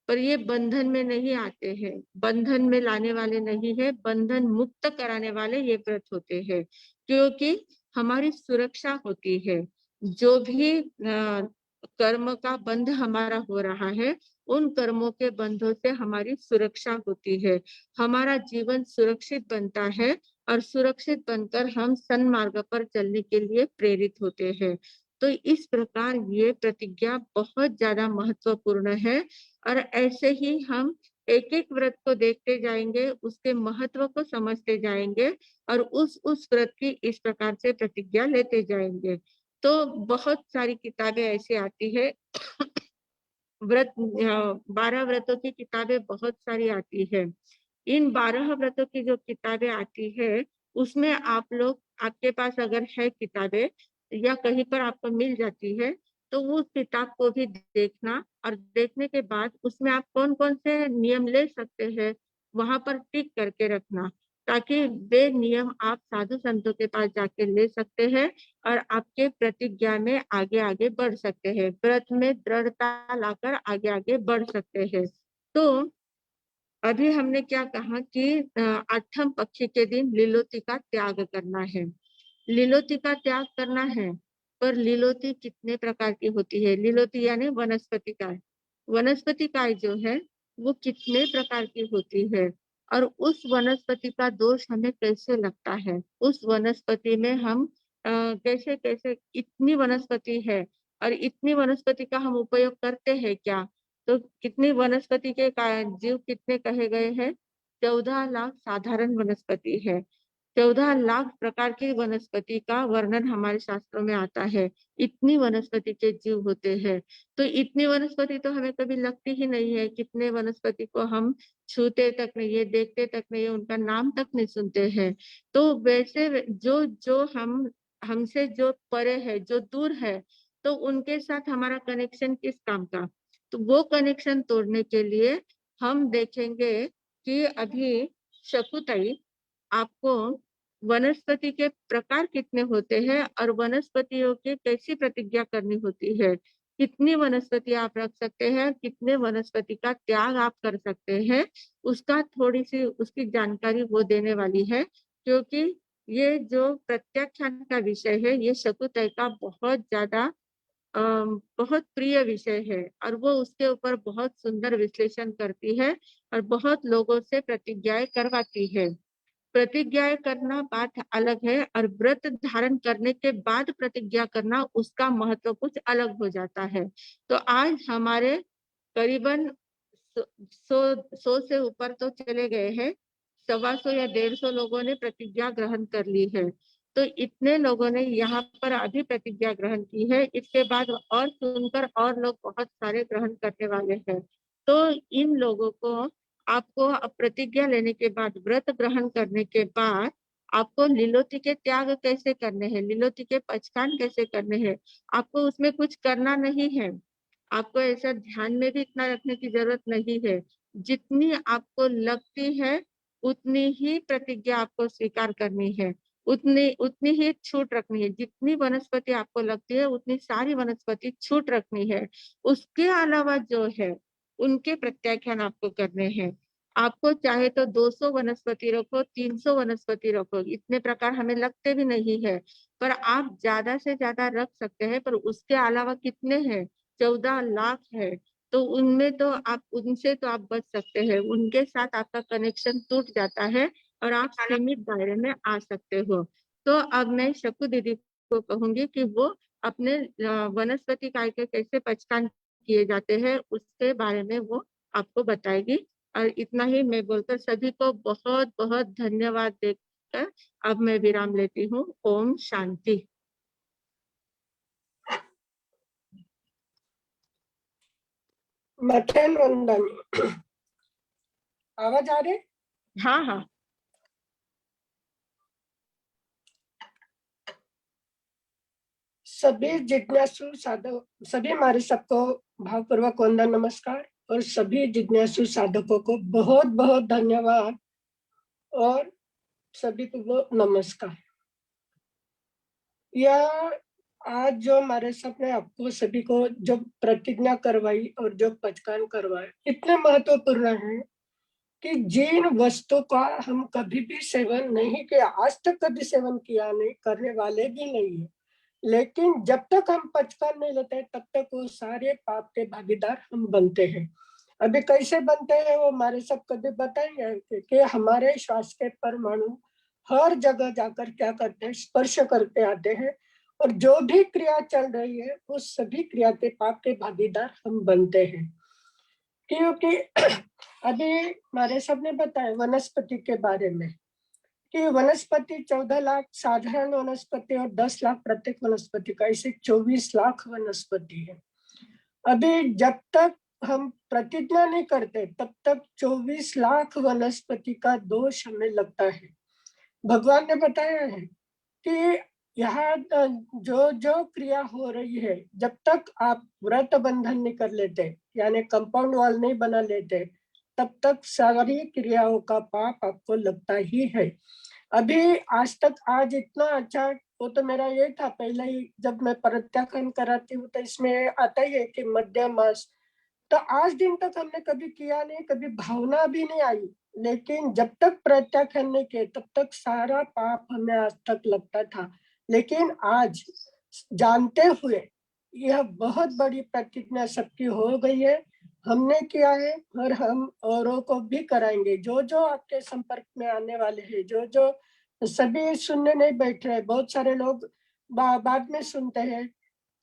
पर ये बंधन में नहीं आते हैं, बंधन में लाने वाले नहीं है, बंधन मुक्त कराने वाले ये व्रत होते हैं। क्योंकि हमारी सुरक्षा होती है, जो भी कर्म का बंध हमारा हो रहा है, उन कर्मों के बंधों से हमारी सुरक्षा होती है, हमारा जीवन सुरक्षित बनता है, और सुरक्षित बनकर हम सन्मार्ग पर चलने के लिए प्रेरित होते हैं। तो इस प्रकार ये प्रतिज्ञा बहुत ज्यादा महत्वपूर्ण है, और ऐसे ही हम एक एक व्रत को देखते जाएंगे, उसके महत्व को समझते जाएंगे, और उस व्रत की इस प्रकार से प्रतिज्ञा लेते जाएंगे। तो बहुत सारी किताबें ऐसी आती है, व्रत 12 व्रतों की किताबें बहुत सारी आती है। इन 12 व्रतों की जो किताबें आती है, उसमें आप लोग, आपके पास अगर है किताबें या कहीं पर आपको मिल जाती है, तो उस किताब को भी देखना, और देखने के बाद उसमें आप कौन कौन से नियम ले सकते हैं, वहां पर टिक करके रखना, ताकि वे नियम आप साधु संतों के पास जाके ले सकते हैं और आपके प्रतिज्ञा में आगे आगे बढ़ सकते हैं, व्रत में दृढ़ता लाकर आगे आगे बढ़ सकते हैं। तो अभी हमने क्या कहा कि आठम पक्षी के दिन लीलोती का त्याग करना है। लीलोती का त्याग करना है, पर लीलोती कितने प्रकार की होती है? लीलोती यानी वनस्पति काय। वनस्पति काय जो है वो कितने प्रकार की होती है, और उस वनस्पति का दोष हमें कैसे लगता है, उस वनस्पति में हम कैसे कैसे, इतनी वनस्पति है और इतनी वनस्पति का हम उपयोग करते हैं क्या? तो कितनी वनस्पति के जीव कितने कहे गए हैं? 14 लाख साधारण वनस्पति है। 14 लाख प्रकार की वनस्पति का वर्णन हमारे शास्त्रों में आता है। इतनी वनस्पति के जीव होते हैं, तो इतनी वनस्पति तो हमें कभी लगती ही नहीं है। कितने वनस्पति को हम छूते तक नहीं है, देखते तक नहीं है, उनका नाम तक नहीं सुनते हैं। तो वैसे जो जो हमसे जो परे है, जो दूर है, तो उनके साथ हमारा कनेक्शन किस काम का? तो वो कनेक्शन तोड़ने के लिए हम देखेंगे कि अभी शकुंतई आपको वनस्पति के प्रकार कितने होते हैं और वनस्पतियों की कैसी प्रतिज्ञा करनी होती है, कितनी वनस्पति आप रख सकते हैं, कितने वनस्पति का त्याग आप कर सकते हैं, उसका थोड़ी सी उसकी जानकारी वो देने वाली है। क्योंकि ये जो प्रत्याख्यान का विषय है, ये शकुंतई का बहुत ज्यादा बहुत प्रिय विषय है, और वो उसके ऊपर बहुत सुंदर विश्लेषण करती है और बहुत लोगों से प्रतिज्ञाएं करवाती है। प्रतिज्ञाएं करना बात अलग है, और व्रत धारण करने के बाद प्रतिज्ञा करना, उसका महत्व कुछ अलग हो जाता है। तो आज हमारे करीबन 100 से ऊपर तो चले गए हैं, 125 या 150 लोगों ने प्रतिज्ञा ग्रहण कर ली है। तो इतने लोगों ने यहाँ पर अभी प्रतिज्ञा ग्रहण की है, इसके बाद और सुनकर और लोग बहुत सारे ग्रहण करने वाले हैं। तो इन लोगों को, आपको प्रतिज्ञा लेने के बाद, व्रत ग्रहण करने के बाद आपको लीलोती के त्याग कैसे करने हैं, लीलोती के पचकान कैसे करने हैं, आपको उसमें कुछ करना नहीं है। आपको ऐसा ध्यान में भी इतना रखने की जरूरत नहीं है। जितनी आपको लगती है उतनी ही प्रतिज्ञा आपको स्वीकार करनी है, उतनी उतनी ही छूट रखनी है। जितनी वनस्पति आपको लगती है उतनी सारी वनस्पति छूट रखनी है। उसके अलावा जो है उनके प्रत्याख्यान आपको करने हैं। आपको चाहे तो 200 वनस्पति रखो, 300 वनस्पति रखो, इतने प्रकार हमें लगते भी नहीं है, पर आप ज्यादा से ज्यादा रख सकते हैं। पर उसके अलावा कितने हैं? 14 लाख है। तो उनमें तो आप, उनसे तो आप बच सकते हैं, उनके साथ आपका कनेक्शन टूट जाता है और आप सीमित दायरे में आ सकते हो। तो अब मैं शकु दीदी को कहूंगी कि वो अपने वनस्पति काय के कैसे पहचान किए जाते हैं उसके बारे में वो आपको बताएगी। और इतना ही मैं बोलकर सभी को बहुत बहुत धन्यवाद देकर अब मैं विराम लेती हूँ। ओम शांति। मथेन वंदन। आवाज आ रही? हाँ हाँ। सभी जिज्ञासु साधक, सभी हमारे सबको भावपूर्वक वंदन नमस्कार, और सभी जिज्ञासु साधकों को बहुत बहुत धन्यवाद और सभी को नमस्कार। यह आज जो हमारे सबने आपको सभी को जो प्रतिज्ञा करवाई और जो पचकान करवाए, इतने महत्वपूर्ण है कि जिन वस्तु का हम कभी भी सेवन नहीं किया, आज तक कभी सेवन किया नहीं, करने वाले भी नहीं है, लेकिन जब तक हम पचकान नहीं लेते तब तक वो सारे पाप के भागीदार हम बनते हैं। अभी कैसे बनते हैं वो हमारे सब कभी बताएंगे कि हमारे श्वास के परमाणु हर जगह जाकर क्या करते हैं, स्पर्श करते आते हैं, और जो भी क्रिया चल रही है उस सभी क्रिया के पाप के भागीदार हम बनते हैं। क्योंकि अभी हमारे सबने बताया वनस्पति के बारे में कि वनस्पति 14 लाख साधारण वनस्पति और 10 लाख प्रत्येक वनस्पति का, इसे 24 लाख वनस्पति है। अभी जब तक हम प्रतिज्ञा नहीं करते तब तक 24 लाख वनस्पति का दोष हमें लगता है। भगवान ने बताया है कि यहाँ जो जो क्रिया हो रही है, जब तक आप व्रत बंधन नहीं कर लेते, यानी कंपाउंड वॉल नहीं बना लेते, तब तक सारी क्रियाओं का पाप आपको लगता ही है। अभी आज इतना अच्छा, वो तो मेरा ये था पहले ही, जब मैं प्रत्याख्यान कराती हूँ तो इसमें आता ही है कि मध्यम मास, तो आज दिन तक हमने कभी किया नहीं, कभी भावना भी नहीं आई। लेकिन जब तक प्रत्याख्यान नहीं किए तब तक सारा पाप हमें आज तक लगता था। लेकिन आज जानते हुए यह बहुत बड़ी प्रतिज्ञा सबकी हो गई है, हमने किया है और हम औरों को भी कराएंगे। जो जो आपके संपर्क में आने वाले हैं, जो जो सभी सुनने नहीं बैठ रहे, बहुत सारे लोग बाद में सुनते हैं,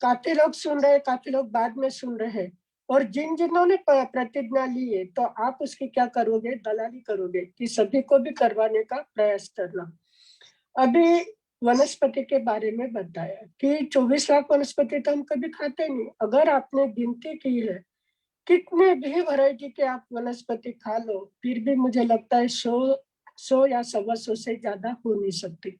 काफी लोग सुन रहे हैं, काफी लोग बाद में सुन रहे हैं। और जिन्होंने प्रतिज्ञा ली है तो आप उसकी क्या करोगे, दलाली करोगे कि सभी को भी करवाने का प्रयास करना। अभी वनस्पति के बारे में बताया कि 24 लाख वनस्पति तो हम कभी खाते नहीं। अगर आपने गिनती की है कितने भी वैरायटी के आप वनस्पति खा लो, फिर भी मुझे लगता है 100 या 125 से ज्यादा हो नहीं सकती।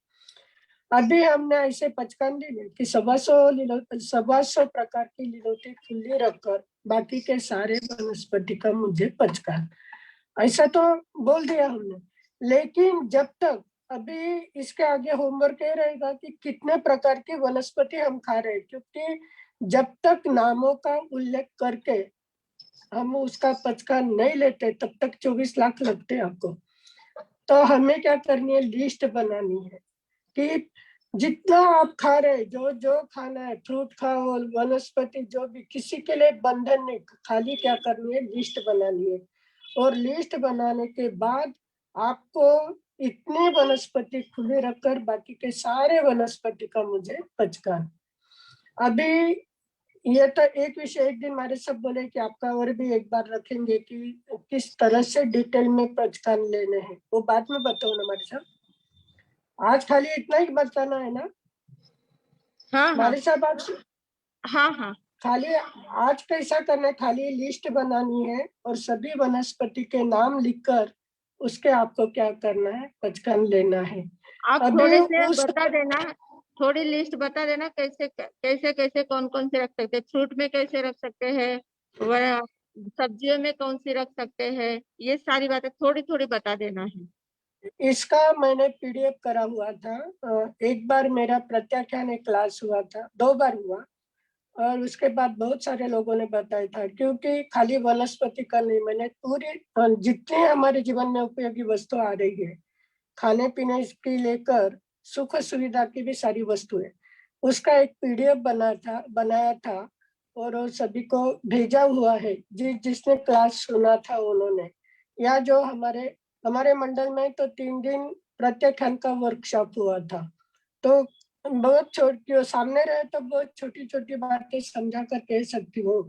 अभी हमने ऐसे पचकान ली कि 125 प्रकार की लीलोटी खुली रखकर बाकी के सारे वनस्पति का मुझे पचकान, ऐसा तो बोल दिया हमने। लेकिन जब तक अभी इसके आगे होमवर्क ये रहेगा कि कितने प्रकार की वनस्पति हम खा रहे हैं, क्योंकि जब तक नामों का उल्लेख करके हम उसका पचकान नहीं लेते तब तक 24 लाख लगते हैं आपको। तो हमें क्या करनी है, लिस्ट बनानी है कि जितना आप खा रहे, जो जो खाना है, फ्रूट खाओ, वनस्पति जो भी, किसी के लिए बंधन नहीं, खाली क्या करनी है, लिस्ट बनानी है। और लिस्ट बनाने के बाद आपको इतनी वनस्पति खुले रखकर बाकी के सारे वनस्पति का मुझे पचकान। अभी ये तो एक विषय, एक दिन हमारे सब बोले कि आपका और भी एक बार रखेंगे कि किस तरह से डिटेल में पचकान लेने हैं, वो बाद में बताओ ना हमारे साहब। आज खाली इतना ही बताना है ना हाँ हाँ हमारे साहब? आज हाँ हाँ खाली आज कैसा करना है, खाली लिस्ट बनानी है और सभी वनस्पति के नाम लिखकर उसके आपको क्या करना है, पचकान लेना है। आप अभी थोड़े से उस बता देना, थोड़ी लिस्ट बता देना कैसे कैसे कैसे कौन कौन से रख सकते हैं, फ्रूट में कैसे रख सकते हैं, वह सब्जियों में कौन सी रख सकते हैं, ये सारी बातें थोड़ी थोड़ी बता देना है। इसका मैंने पीडीएफ करा हुआ था। एक बार मेरा प्रत्याख्यान एक क्लास हुआ था, 2 बार हुआ, और उसके बाद बहुत सारे लोगों ने बताया था, क्योंकि खाली वनस्पति का नहीं, मैंने पूरी जितनी हमारे जीवन में उपयोगी वस्तु आ रही है, खाने पीने की लेकर सुख सुविधा की भी सारी वस्तुएं, उसका एक पीडीएफ बनाया था और वो सभी को भेजा हुआ है। जिसने क्लास सुना था उन्होंने, या जो हमारे मंडल में तो 3 दिन प्रत्याख्यान का वर्कशॉप हुआ था। तो बहुत छोटी सामने रहे तो बहुत छोटी छोटी बातें समझा कर कह सकती हूँ।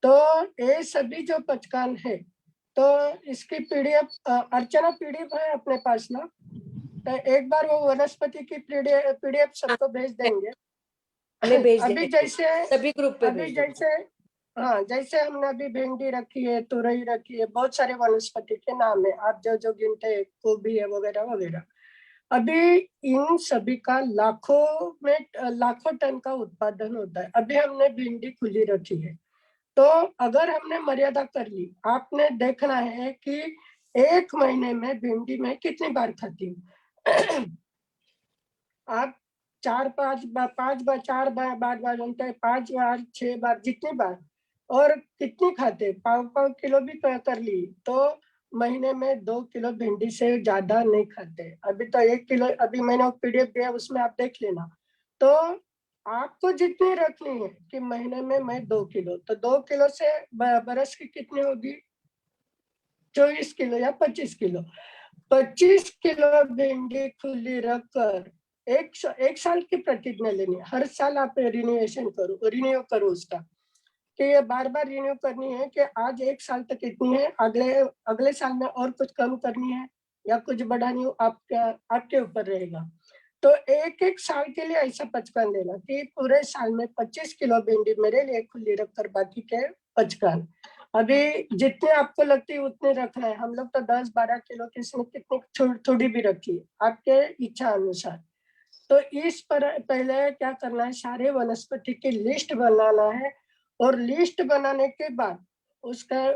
तो ये सभी जो पचकान है, तो इसकी पीडीएफ अर्चना पीडीएफ है अपने पास ना, तो एक बार वो वनस्पति की पीडीएफ सबको भेज देंगे। हमें भेज अभी देंगे, जैसे सभी ग्रुप पे अभी भेज देंगे। जैसे हाँ, जैसे हमने अभी भिंडी रखी है, तुरई रखी है, बहुत सारे वनस्पति के नाम है, आप जो जो गिनते हैं, गोभी है वगैरह वगैरह। अभी इन सभी का लाखों टन का उत्पादन होता है। अभी हमने भिंडी खुली रखी है, तो अगर हमने मर्यादा कर ली, आपने देखना है कि 1 महीने में भिंडी में कितनी बार खाती हूँ। आप 4-5 बार 4 बार बनता है, 5 बार 6 बार, जितनी बार, और कितनी खाते, 5-5 किलो भी कर ली तो महीने में 2 किलो भिंडी से ज्यादा नहीं खाते। अभी तो 1 किलो, अभी मैंने पीडीएफ दिया उसमें आप देख लेना। तो आपको जितनी रखनी है कि महीने में मैं 2 किलो, तो 2 किलो से बरस की कितनी होगी, 24 किलो या 25 किलो। 25 किलो भिंडी खुली रखकर एक साल की प्रतिज्ञा लेनी है। हर साल आप रिन्यू करो उसका, कि ये बार बार रिन्यू करनी है कि आज 1 साल तक इतनी है, अगले साल में और कुछ कम करनी है या कुछ बढ़ानी हो, आपके ऊपर रहेगा। तो एक साल के लिए ऐसा पचकान लेना कि पूरे साल में 25 किलो भिंडी मेरे लिए खुली रखकर बाकी के पचकान। अभी जितने आपको लगती है उतने रखना है। हम लोग तो 10-12 किलो, किसी ने कितनी थोड़ी भी रखी है, आपके इच्छा अनुसार। तो इस पर पहले क्या करना है, सारे वनस्पति की लिस्ट बनाना है, और लिस्ट बनाने के बाद उसका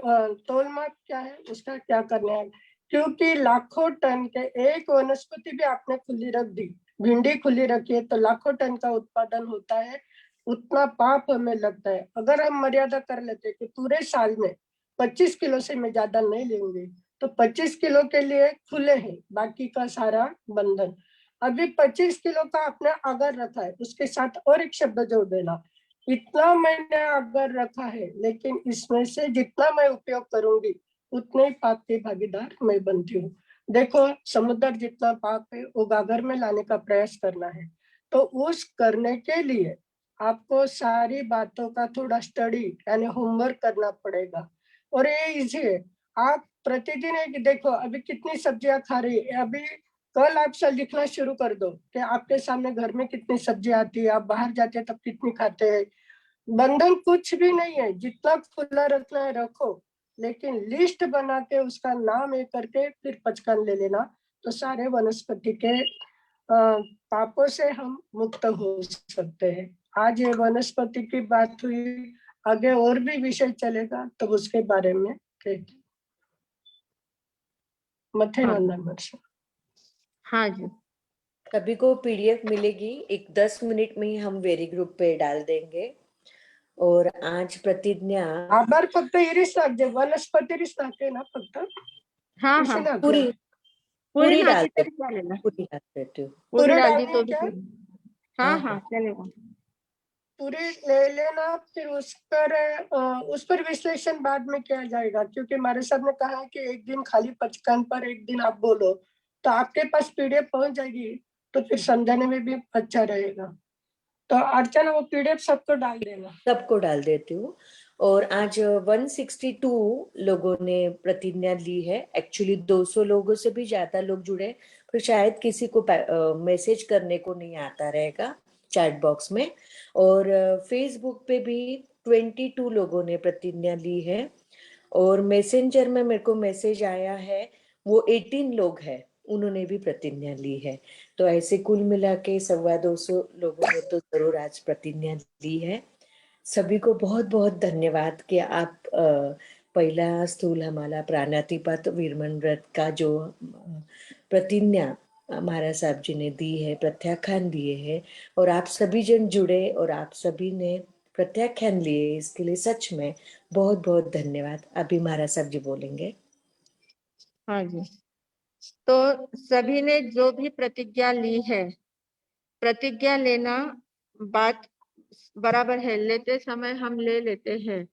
तोल माप क्या है, उसका क्या करना है। क्योंकि लाखों टन के एक वनस्पति भी आपने खुली रख दी, भिंडी खुली रखी है, तो लाखों टन का उत्पादन होता है, उतना पाप हमें लगता है। अगर हम मर्यादा कर लेते कि पूरे साल में 25 किलो से मैं ज्यादा नहीं लेंगे, तो 25 किलो के लिए खुले हैं, बाकी का सारा बंधन। अभी 25 किलो का आपने अगर रखा है, उसके साथ और एक शब्द जोड़ देना, इतना मैंने अगर रखा है, लेकिन इसमें से जितना मैं उपयोग करूंगी उतने ही पाप की भागीदार मैं बनती हूँ। देखो, समुद्र जितना पाप है वो गागर में लाने का प्रयास करना है, तो उस करने के लिए आपको सारी बातों का थोड़ा स्टडी यानी होमवर्क करना पड़ेगा। और ये इजी है, आप प्रतिदिन एक देखो अभी कितनी सब्जियां खा रही है। अभी कल आप से लिखना शुरू कर दो कि आपके सामने घर में कितनी सब्जी आती है, आप बाहर जाते हैं तब कितनी खाते हैं। बंधन कुछ भी नहीं है, जितना खुला रखना है रखो, लेकिन लिस्ट बना के उसका नाम एक करके फिर पचकान ले लेना, तो सारे वनस्पति के पापों से हम मुक्त हो सकते हैं। आज ये वनस्पति की बात हुई, आगे और भी विषय चलेगा तो उसके बारे में मथे हाँ नंदन वर्ष। हाँ जी। सभी को पीडीएफ मिलेगी, एक 10 मिनट में ही हम वेरी ग्रुप पे डाल देंगे। और आज प्रतिज्ञा आभार फक्त इरीस लागते, वनस्पती इरीस लागते ना फक्त हाँ इसे हाँ, ना पूरी पूरी पूरी डाल नाची दे तरी चालेल ना, पूरी डाल देती हूँ। पूरी पूरा डाल दी डालनी तो है भी क्या? चलेगा। हाँ हाँ हाँ चलेगा। पूरी ले लेना, फिर उस पर विश्लेषण बाद में किया जाएगा, क्योंकि हमारे साहब ने कहा है कि एक दिन खाली पचकान पर एक दिन आप बोलो, तो आपके पास पीडीएफ पहुंच जाएगी, तो फिर समझाने में भी अच्छा रहेगा। तो अर्चना वो पीडीएफ सबको डाल देना। सबको डाल देती हूँ। और आज 162 लोगों ने प्रतिज्ञा ली है। एक्चुअली 200 लोगों से भी ज्यादा लोग जुड़े, फिर शायद किसी को मैसेज करने को नहीं आता रहेगा चैट बॉक्स में। और फेसबुक पे भी 22 लोगों ने प्रतिज्ञा ली है। और मैसेंजर में मेरे को मैसेज आया है, वो 18 लोग हैं, उन्होंने भी प्रतिज्ञा ली है। तो ऐसे कुल मिला के 225 लोगों ने तो जरूर आज प्रतिज्ञा ली है। सभी को बहुत बहुत धन्यवाद कि आप पहिला स्थूल हमारा प्राणातिपात वीरमन व्रत का जो प्रतिज्ञा महाराज साहब जी ने दी है, प्रत्याख्यान दिए हैं, और आप सभी जन जुड़े और आप सभी ने प्रत्याख्यान लिए, इसके लिए सच में बहुत बहुत धन्यवाद। अभी महाराज साहब जी बोलेंगे। हाँ जी, तो सभी ने जो भी प्रतिज्ञा ली है, प्रतिज्ञा लेना बात बराबर है, लेते समय हम ले लेते हैं,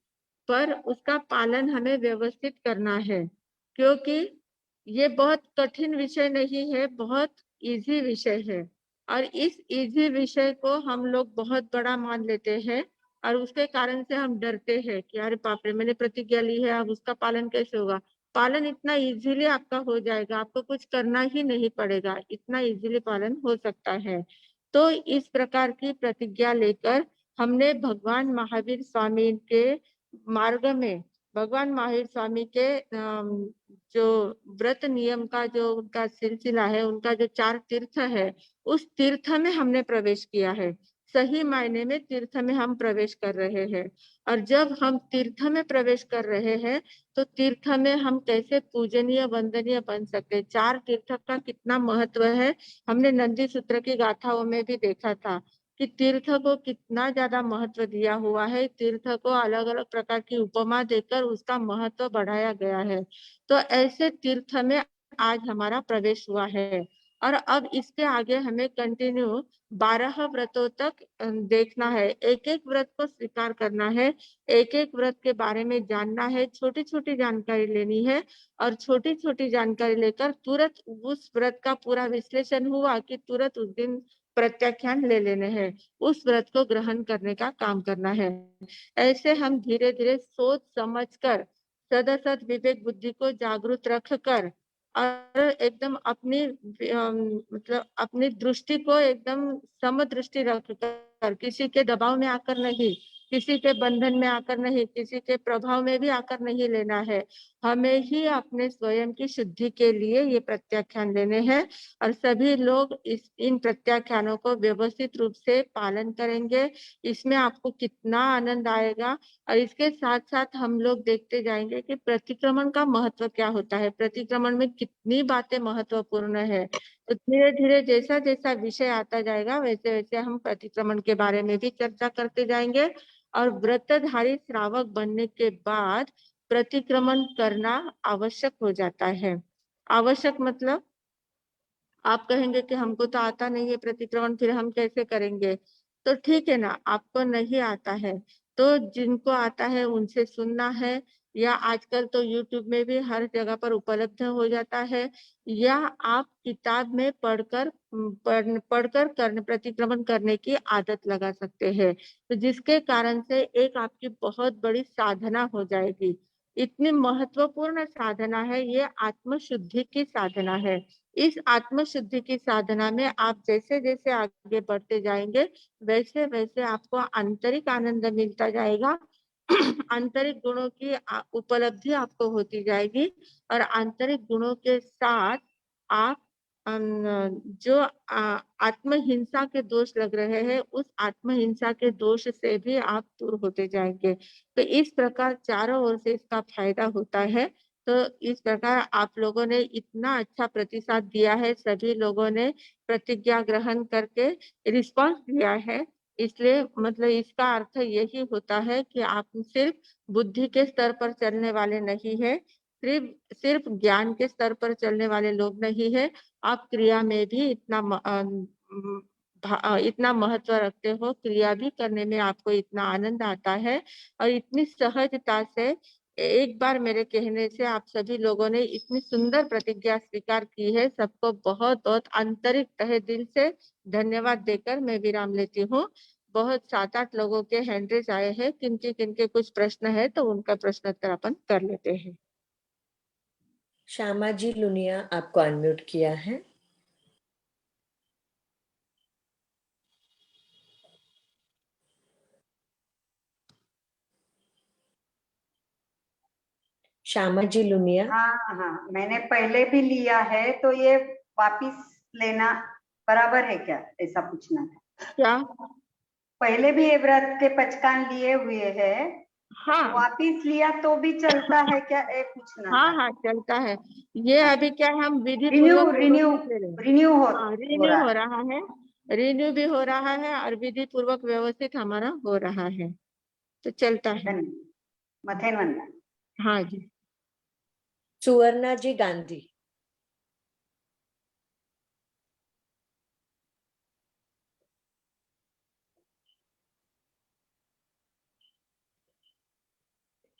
पर उसका पालन हमें व्यवस्थित करना है, क्योंकि ये बहुत कठिन विषय नहीं है, बहुत इजी विषय है। और इस इजी विषय को हम लोग बहुत बड़ा मान लेते हैं, और उसके कारण से हम डरते हैं कि अरे बाप रे, मैंने प्रतिज्ञा ली है, अब उसका पालन कैसे होगा। पालन इतना इजीली आपका हो जाएगा, आपको कुछ करना ही नहीं पड़ेगा, इतना इजीली पालन हो सकता है। तो इस प्रकार की प्रतिज्ञा लेकर हमने भगवान महावीर स्वामी के मार्ग में, भगवान महावीर स्वामी के जो व्रत नियम का जो उनका सिलसिला है, उनका जो 4 तीर्थ है, उस तीर्थ में हमने प्रवेश किया है। सही मायने में तीर्थ में हम प्रवेश कर रहे हैं। और जब हम तीर्थ में प्रवेश कर रहे हैं, तो तीर्थ में हम कैसे पूजनीय वंदनीय बन सकते हैं, 4 तीर्थ का कितना महत्व है, हमने नंदी सूत्र की गाथाओं में भी देखा था कि तीर्थ को कितना ज्यादा महत्व दिया हुआ है। तीर्थ को अलग अलग प्रकार की उपमा देकर उसका महत्व बढ़ाया गया है। तो ऐसे तीर्थ में आज हमारा प्रवेश हुआ है, और अब इसके आगे हमें कंटिन्यू 12 व्रतों तक देखना है, एक एक व्रत को स्वीकार करना है, एक एक व्रत के बारे में जानना है, छोटी छोटी जानकारी लेनी है, और छोटी छोटी जानकारी लेकर तुरंत उस व्रत का पूरा विश्लेषण हुआ कि तुरंत उस दिन प्रत्याख्यान ले लेने हैं, उस व्रत को ग्रहण करने का काम करना है। ऐसे हम धीरे धीरे सोच समझकर, सदसद विवेक बुद्धि को जागृत रखकर, और एकदम अपनी मतलब अपनी दृष्टि को एकदम समदृष्टि रखकर, किसी के दबाव में आकर नहीं, किसी के बंधन में आकर नहीं, किसी के प्रभाव में भी आकर नहीं लेना है। हमें ही अपने स्वयं की शुद्धि के लिए ये प्रत्याख्यान लेने हैं और सभी लोग इन प्रत्याख्यानों को व्यवस्थित रूप से पालन करेंगे। इसमें आपको कितना आनंद आएगा। और इसके साथ साथ हम लोग देखते जाएंगे कि प्रतिक्रमण का महत्व क्या होता है, प्रतिक्रमण में कितनी बातें महत्वपूर्ण है। तो धीरे धीरे जैसा जैसा विषय आता जाएगा वैसे वैसे हम प्रतिक्रमण के बारे में भी चर्चा करते जाएंगे। और व्रतधारी श्रावक बनने के बाद प्रतिक्रमण करना आवश्यक हो जाता है। आवश्यक मतलब आप कहेंगे कि हमको तो आता नहीं है प्रतिक्रमण, फिर हम कैसे करेंगे? तो ठीक है ना, आपको नहीं आता है तो जिनको आता है उनसे सुनना है, या आजकल तो YouTube में भी हर जगह पर उपलब्ध हो जाता है, या आप किताब में पढ़कर प्रतिक्रमण करने की आदत लगा सकते हैं। तो जिसके कारण से एक आपकी बहुत बड़ी साधना हो जाएगी। इतनी महत्वपूर्ण साधना है, ये आत्मशुद्धि की साधना है। इस आत्मशुद्धि की साधना में आप जैसे जैसे आगे बढ़ते जाएंगे वैसे वैसे आपको आंतरिक आनंद मिलता जाएगा। आंतरिक गुणों की उपलब्धि आपको होती जाएगी और आंतरिक गुणों के साथ आप जो आत्महिंसा के दोष लग रहे हैं उस आत्महिंसा के दोष से भी आप दूर होते जाएंगे। तो इस प्रकार चारों ओर से इसका फायदा होता है। तो इस प्रकार आप लोगों ने इतना अच्छा प्रतिसाद दिया है, सभी लोगों ने प्रतिज्ञा ग्रहण करके रिस्पांस दिया है। इसलिए मतलब इसका अर्थ यही होता है कि आप सिर्फ बुद्धि के स्तर पर चलने वाले नहीं है, सिर्फ ज्ञान के स्तर पर चलने वाले लोग नहीं है, आप क्रिया में भी इतना महत्व रखते हो, क्रिया भी करने में आपको इतना आनंद आता है और इतनी सहजता से एक बार मेरे कहने से आप सभी लोगों ने इतनी सुंदर प्रतिज्ञा स्वीकार की है। सबको बहुत बहुत आंतरिक तहे दिल से धन्यवाद देकर मैं विराम लेती हूँ। बहुत 7-8 लोगों के हैंड रेज आए हैं, किनके कुछ प्रश्न है तो उनका प्रश्नोत्तर अपन कर लेते हैं। श्यामा जी लुनिया आपको अनम्यूट किया है। श्यामा जी लुनिया। हाँ हाँ, मैंने पहले भी लिया है तो ये वापिस लेना बराबर है क्या, ऐसा पूछना था। क्या? पहले भी ये व्रत के पचकान लिए हुए हैं, हाँ वापिस लिया तो भी चलता है क्या, ये पूछना हाँ था। हाँ चलता है। ये अभी क्या हम विधि रिन्यू पूर्वक रिन्यू व्यवस्थित ले रहे हैं। रिन्यू हाँ, हो रिन्यू रहा हो है। रहा है, रिन्यू भी हो रहा है और विधि पूर्वक व्यवस्थित हमारा हो रहा है, तो चलता है। धन्यवाद। मथेन वंदना। हाँ जी। सुवर्णा जी गांधी।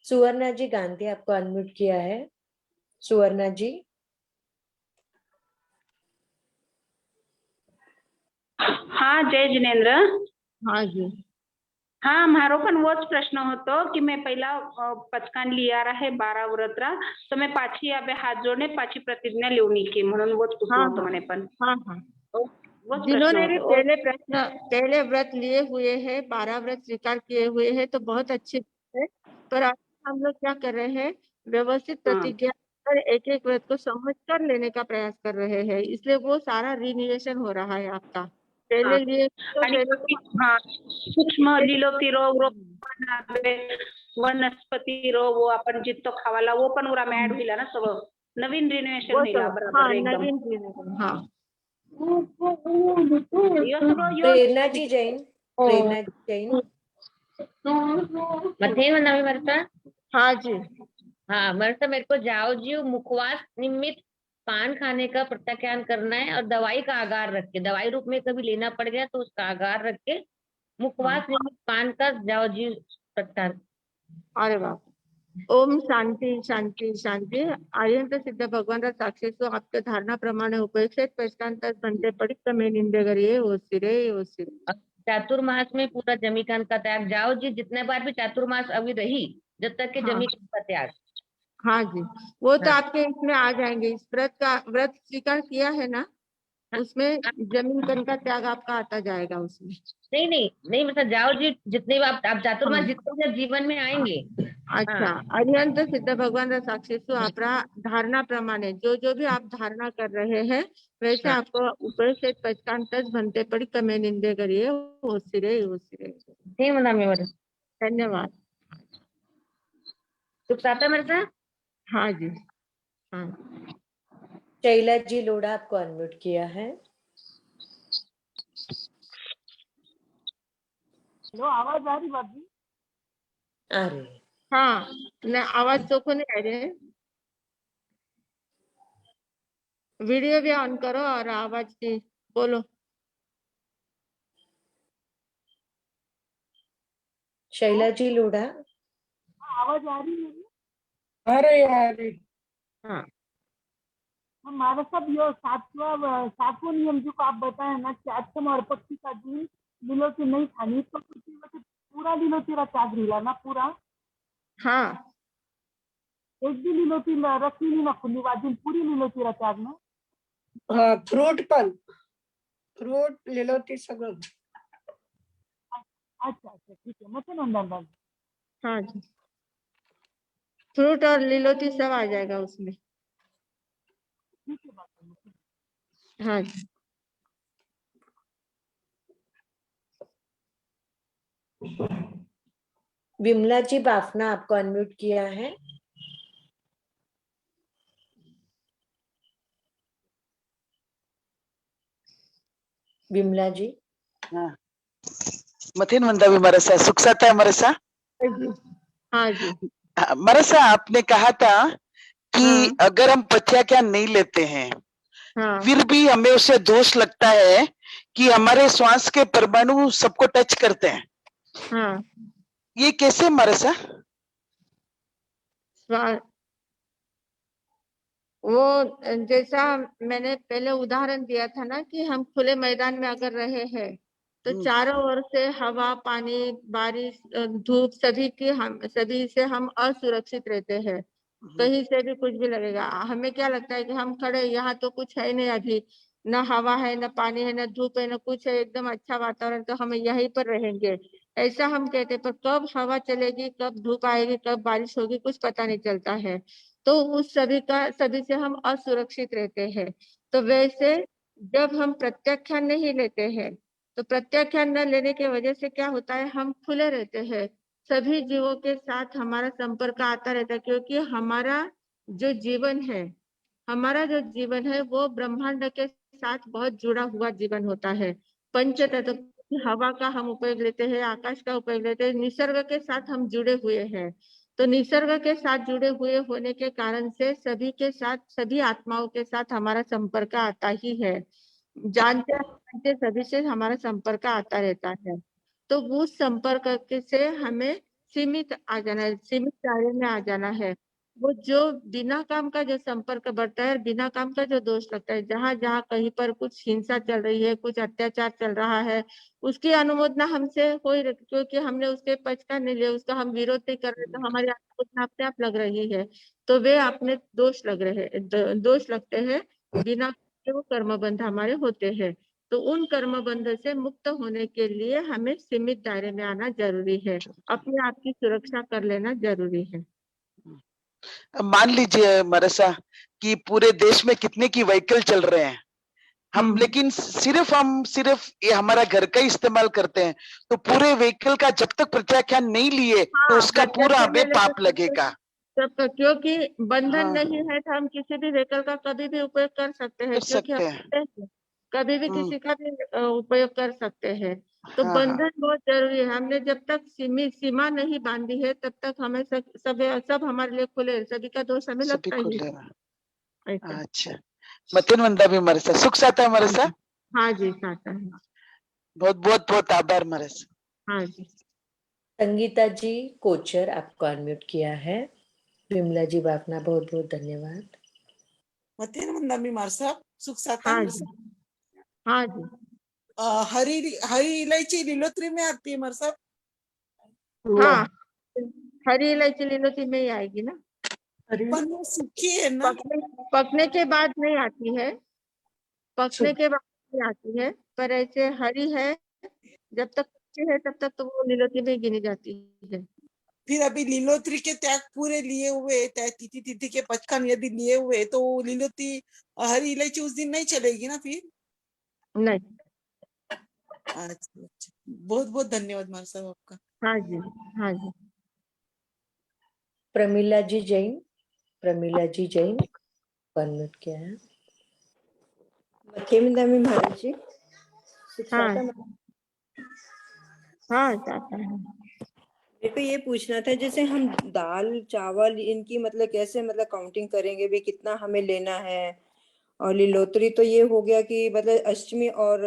सुवर्णा जी गांधी आपको अनम्यूट किया है। सुवर्णा जी। હા જય जिनेन्द्र। हाँ जी। હા, મારો પણ वो જ પ્રશ્ન હતો કે મેં પહેલા પચકાન लिया है 12 व्रतरा, तो मैं पाછી હવે હાથ જોડને પાછી प्रतिज्ञा લેવની કે म्हणून वो જ પૂછવું હતું મને પણ। हाँ हाँ, वो જ जिन्होंने प्रश्न भी હતો। पहले व्रत लिए हुए हैं, 12 व्रत स्वीकार किए हुए हैं तो बहुत अच्छे है। पर आज हम लोग क्या कर रहे हैं, व्यवस्थित हाँ प्रतिज्ञा कर एक एक व्रत को समझ कर लेने का प्रयास कर रहे हैं, इसलिए वो सारा रिन्यूएशन हो रहा है आपका। पहले हाँ। लिए तो आणि पहले हाँ, सूक्ष्म लिलोती रोग वनस्पती रोग वो आपण जितो खावाला वो पण उरा में ऐड होईल ना, सगळं नवीन रिन्यूएशन वो होईल सब बराबर हाँ एकदम। नवीन रिन्यूएशन हाँ। यो सगळं यो प्रेरणा जी जैन। प्रेरणा जी जैन। मथेन वंदना में मरता। हाँ जी। हाँ मरता, मेरे को जाओ जीव मुखवास निमित्त पान खाने का प्रत्याख्यान करना है और दवाई का आगार रख के, दवाई रूप में कभी लेना पड़ गया तो उसका आगार रख के मुखवास निमित्त पान का जाओ जीव प्रत्याख्यान। अरे वाह। ओम शांति शांति शांति। आर्यंत सिद्ध भगवान साक्षी सो आपके धारणा प्रमाणे उपेक्षित पहचानता संजय पड़ित में निंदे करिए ओ सिरे। चातुर्मास में पूरा जमीखान का त्याग, जाओ जी जितने बार भी चातुर्मास अभी रही जब तक के हाँ। जमीखान का त्याग। हाँ जी, वो तो हाँ। आपके इसमें आ जाएंगे। इस व्रत स्वीकार किया है ना? उसमें जमीन तन का त्याग आपका आता जाएगा उसमें। नहीं नहीं नहीं, मतलब जाओ जी, जितने भी आप जाते हो हाँ। जितने भी आप जीवन में आएंगे। अच्छा, हाँ। अरिहंत सिद्ध भगवान साक्षी आपरा धारणा प्रमाणे जो जो भी आप धारणा कर रहे हैं वैसे हाँ। आपको ऊपर से पचकांतच बनते पड़ी कमे निंदे करिए ओसिरे ओसिरे। नहीं मना में मतलब धन्यवाद। दुख आता मेरे साथ। हाँ जी। हाँ शैला जी लोढ़ा आपको अनम्यूट किया है। हेलो, आवाज आ रही भाभी? आ रही है। हाँ, न आवाज चोखो नहीं आ रहे। वीडियो भी ऑन करो और आवाज की बोलो। शैला जी लोढ़ा। आवाज आ रही है? आ रही आ रही। हाँ हमारा सब ये सातवां नियम जो आप बताए ना कि आठम और पक्षी का दिन लिलोटी नहीं खानी, तो पूरा लिलोटी त्याग रिला ना पूरा हाँ एक भी लिलोटी रखी नहीं ना खुली दिन पूरी लिलोटी त्याग ना। हाँ, फ्रूट लिलोटी सगळं। अच्छा अच्छा ठीक है, मत नंदन। हाँ जी, फ्रूट और लिलोटी सब आ जाएगा उसमें। ठीक है बात। हाँ जी। विमला जी बाफना आपको अनम्यूट किया है। विमला जी। हाँ, मथिन मंदा भी मरसा सुख साता है मरसा। हाँ जी। मरसा आपने कहा था कि हाँ अगर हम प्रत्याख्यान नहीं लेते हैं हाँ फिर भी हमें उसे दोष लगता है कि हमारे श्वास के परमाणु सबको टच करते हैं। हाँ। ये कैसे मरसा? वो जैसा मैंने पहले उदाहरण दिया था ना कि हम खुले मैदान में अगर रहे हैं तो चारों ओर से हवा पानी बारिश धूप सभी से हम असुरक्षित रहते हैं। कहीं से भी कुछ भी लगेगा, हमें क्या लगता है कि हम खड़े यहाँ तो कुछ है नहीं, अभी न हवा है न पानी है न धूप है न कुछ है, एकदम अच्छा वातावरण, तो हम यहीं पर रहेंगे ऐसा हम कहते। पर कब हवा चलेगी कब धूप आएगी कब बारिश होगी कुछ पता नहीं चलता है, तो उस सभी से हम असुरक्षित रहते हैं। तो वैसे जब हम प्रत्याख्यान नहीं लेते हैं तो प्रत्याख्यान न लेने की वजह से क्या होता है, हम खुले रहते हैं, सभी जीवों के साथ हमारा संपर्क आता रहता है, क्योंकि हमारा जो जीवन है वो ब्रह्मांड के साथ बहुत जुड़ा हुआ जीवन होता है। पंच तत्व हवा का हम उपयोग लेते हैं, आकाश का उपयोग लेते हैं, निसर्ग के साथ हम जुड़े हुए हैं। तो निसर्ग के साथ जुड़े हुए होने के कारण से सभी के साथ सभी आत्माओं के साथ हमारा संपर्क आता ही है, जानते सभी से हमारा संपर्क आता रहता है। तो उस संपर्क से हमें सीमित दायरे में आ जाना है। वो जो बिना काम का जो संपर्क बढ़ता है, बिना काम का जो दोष लगता है, जहाँ जहाँ कहीं पर कुछ हिंसा चल रही है कुछ अत्याचार चल रहा है उसकी अनुमोदना हमसे हो ही क्योंकि हमने उसके पक्ष का नहीं लिया, उसका हम विरोध नहीं कर रहे, तो हमारी अनुमोदना अपने आप लग रही है, तो वे अपने दोष लगते हैं, बिना के वो कर्मबंध हमारे होते हैं। तो उन कर्म बंध से मुक्त होने के लिए हमें सीमित दायरे में आना जरूरी है, अपने आप की सुरक्षा कर लेना जरूरी है। मान लीजिए मरसा कि पूरे देश में कितने की व्हीकल चल रहे हैं हम, लेकिन सिर्फ ये हमारा घर का इस्तेमाल करते हैं, तो पूरे व्हीकल का जब तक प्रत्याख्यान नहीं लिए तो उसका पूरा हमें पाप लगेगा। क्योंकि बंधन हाँ, नहीं है तो हम किसी भी व्हीकल का कभी भी उपयोग कर सकते हैं, कर क्योंकि सकते हैं। हम कभी भी किसी का भी उपयोग कर सकते हैं। तो हाँ हाँ, बंधन बहुत जरूरी है, हमने जब तक सीमा नहीं बांधी है तब तक हमें सब हमारे लिए खुले, सभी का दोष हमें सभी लगता खुद ही लेना। है ऐसा। अच्छा, मतिन मंदा भी मरसा सुख साता है मरसा। हाँ जी साता है। बहुत बहुत बहुत आभार मरसा। हाँ जी। संगीता जी कोचर आपको अनम्यूट किया है। विमला जी बाफना बहुत बहुत धन्यवाद। मतेन मंदा भी मरसा सुख साता है हाँ मरसा। जी। हाँ जी। हरी इलायची लीलोत्री में आती है मरसा। हाँ, हरी इलायची लीलोती में ही आएगी ना, पर वो सूखी है ना। पकने के बाद नहीं आती है। पकने के बाद ही आती है, पर ऐसे हरी है जब तक कच्ची है तब तक तो वो लीलोतरी में गिनी जाती है। फिर अभी लीलोत्री के त्याग पूरे लिए हुए, तिथि तिथि के पचकान यदि लिए हुए तो लीलोत्री हरी इलायची उस दिन नहीं चलेगी ना फिर? नहीं। अच्छा, बहुत बहुत धन्यवाद मार साहब आपका। हाँ जी, हाँ जी। प्रमिला जी जैन, प्रमिला जी जैन अनम्यूट किया है। केमिंदामी महाराज जी, हाँ सुजाता हाँ जाता है। मेरे को ये पूछना था, जैसे हम दाल चावल इनकी मतलब कैसे मतलब काउंटिंग करेंगे भी, कितना हमें लेना है? और लीलोत्री तो ये हो गया कि मतलब अष्टमी और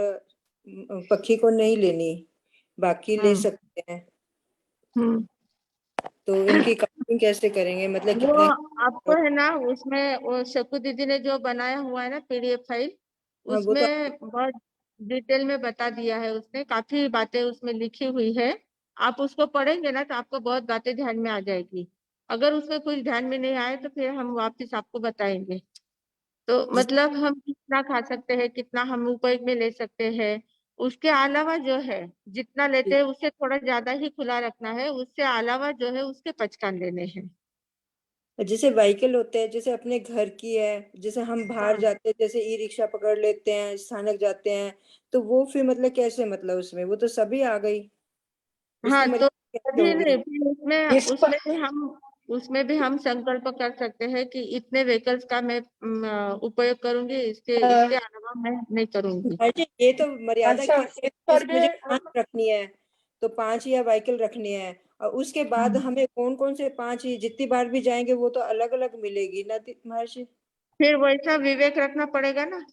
पक्षी को नहीं लेनी, बाकी ले हाँ। सकते हैं, हम्म। तो इनकी काउंटिंग कैसे करेंगे? मतलब वो कितने? आपको है ना, उसमें वो शकु दीदी ने जो बनाया हुआ है ना PDF फाइल, हाँ वो तो उसमें बहुत डिटेल में बता दिया है, उसने काफी बातें उसमें लिखी हुई है। आप उसको पढ़ेंगे ना तो आपको बहुत बातें ध्यान में आ जाएगी। अगर उसमें कुछ ध्यान में नहीं आए तो फिर हम वापस आपको बताएंगे। तो मतलब हम कितना खा सकते हैं, कितना हम उपयोग में ले सकते हैं, उसके अलावा जो है जितना लेते हैं उससे थोड़ा ज्यादा ही खुला रखना है, उससे अलावा जो है उसके पचकान लेने हैं। जैसे व्हीकल होते हैं, जैसे अपने घर की है, जैसे हम बाहर हाँ जाते हैं, जैसे ई रिक्शा पकड़ लेते हैं, स्थानक जाते हैं, तो वो फिर मतलब कैसे, मतलब उसमें वो तो सभी आ गई, हाँ, उसकी तो मतलब कैसे अभी होगी? नहीं, फिर उसमें भी हम संकल्प कर सकते हैं कि इतने व्हीकल्स का मैं उपयोग करूंगी, इसके अलावा मैं नहीं करूंगी। अच्छा, ये तो मर्यादा अच्छा, की इस पर जैसे भी मुझे 5 रखनी है, तो 5 या व्हीकल रखनी है, और उसके बाद हमें कौन कौन से 5 ही जितनी बार भी जाएंगे वो तो अलग अलग मिलेगी ना महर्षि? फिर वैसा विवेक रखना पड़ेगा ना,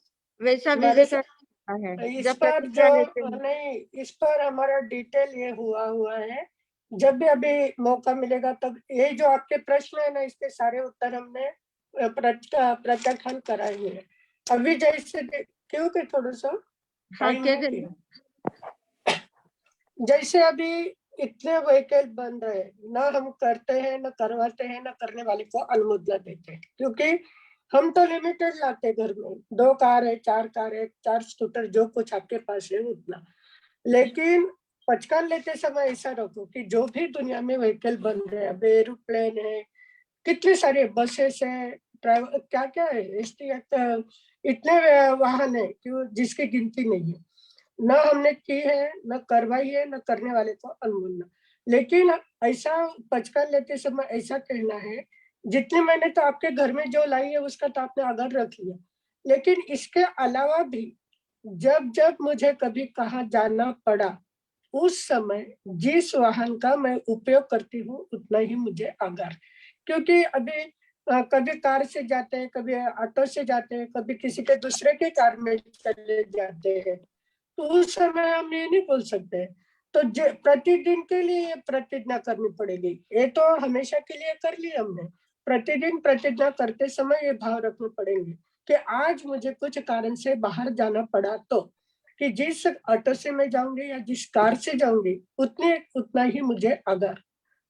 वैसा हमारे विवेक रखना है इस जब पर जो प्रतिज्ञा लेते हैं। नहीं, इस पर हमारा डिटेल ये हुआ है। जब भी अभी मौका मिलेगा तब ये जो आपके प्रश्न है ना, इसके सारे उत्तर हमने प्रत्याख्यान कराए हुए हैं। अभी जैसे क्योंकि थोड़ा सा हाँ, टाइम कह है देंगे। जैसे अभी इतने व्हीकल बन रहे हैं, ना हम करते हैं, ना करवाते हैं, ना करने वाले को अनुमोदन देते हैं, क्योंकि हम तो लिमिटेड लाते घर में, 2 कार है, 4 कार है, 4 स्कूटर, जो कुछ आपके पास है उतना। लेकिन पचकान लेते समय ऐसा रखो कि जो भी दुनिया में व्हीकल बन रहे हैं, अब एरोप्लेन है, कितने सारे बसेस है, ट्रैवल क्या क्या है, इतने वाहन है कि जिसकी गिनती नहीं है। न हमने की है, न करवाई है, न करने वाले को अनुमोदन। लेकिन ऐसा पचकान लेते समय ऐसा कहना है, जितनी मैंने तो आपके घर में जो लाई है उसका तो आपने आदर रख लिया, लेकिन इसके अलावा भी जब जब मुझे कभी कहाँ जाना पड़ा, उस समय जिस वाहन का मैं उपयोग करती हूँ उतना ही मुझे आगार। क्योंकि अभी कभी कार से जाते हैं, कभी ऑटो से जाते हैं, कभी किसी के दूसरे के कार में चले जाते हैं, तो उस समय हम ये नहीं बोल सकते। तो प्रतिदिन के लिए ये प्रतिज्ञा करनी पड़ेगी। ये तो हमेशा के लिए कर ली हमने, प्रतिदिन प्रतिज्ञा करते समय ये भाव रखने पड़ेंगे कि आज मुझे कुछ कारण से बाहर जाना पड़ा, तो कि जिस ऑटो से मैं जाऊंगी या जिस कार से जाऊंगी उतना ही मुझे आगार।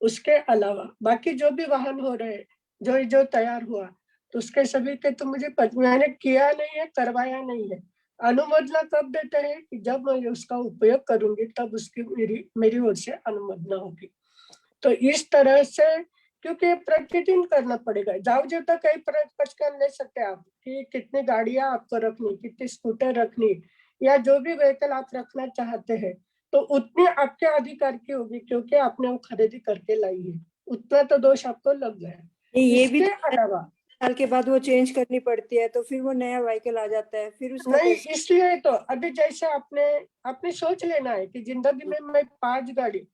उसके अलावा बाकी जो भी वाहन हो रहे, जो जो तैयार हुआ, तो उसके सभी के तो मुझे मैंने किया नहीं है, करवाया नहीं है। अनुमोदना कब देते हैं कि जब मैं उसका उपयोग करूंगी तब उसकी मेरी ओर से अनुमोदना होगी। तो इस तरह से, क्योंकि प्रतिदिन करना पड़ेगा, जाओ जो तो कई पचकान ले सकते हैं आप कि कितनी गाड़ियां आपको रखनी, कितनी स्कूटर रखनी, या जो भी व्हीकल आप रखना चाहते हैं, तो उतनी आपके अधिकार की होगी, क्योंकि आपने वो खरीदी करके लाई है, उतना तो दोष आपको लग गया। ये भी इसके अलावा साल के बाद वो चेंज करनी पड़ती है, तो फिर वो नया व्हीकल आ जाता है, फिर उसका नहीं, कैसे? इसलिए तो अभी जैसे आपने सोच लेना है कि जिंदगी में मैं 5 गाड़ी,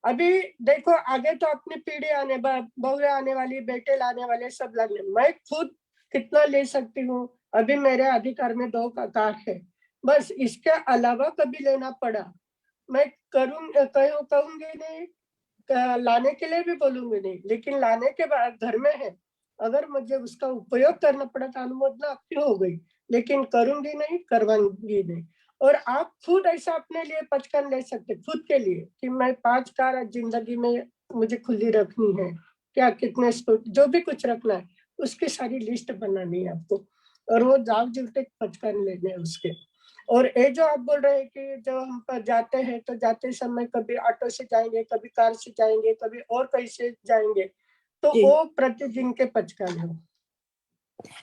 अभी देखो आगे तो अपनी पीढ़ी बहुएं आने वाली, बेटे लाने वाले, सब लाने, मैं खुद कितना ले सकती हूँ, अभी मेरे अधिकार में 2 कार है, बस। इसके अलावा कभी लेना पड़ा, मैं कहूंगी नहीं, लाने के लिए भी बोलूंगी नहीं, लेकिन लाने के बाद घर में है, अगर मुझे उसका उपयोग करना पड़ा तो अनुमोदना आपकी हो गई, लेकिन करूंगी नहीं, करवाऊंगी नहीं। और आप खुद ऐसा अपने लिए पचकान ले सकते खुद के लिए कि मैं 5 कार जिंदगी में मुझे खुली रखनी है, क्या कितने जो भी कुछ रखना है उसकी सारी लिस्ट बनानी है आपको। और वो जाव जीवते पचकान लेने हैं उसके। और ये जो आप बोल रहे हैं कि जब हम पर जाते हैं तो जाते समय कभी ऑटो से जाएंगे, कभी कार से जाएंगे, कभी और कहीं से जाएंगे, तो जी। वो प्रतिदिन के पचकान है।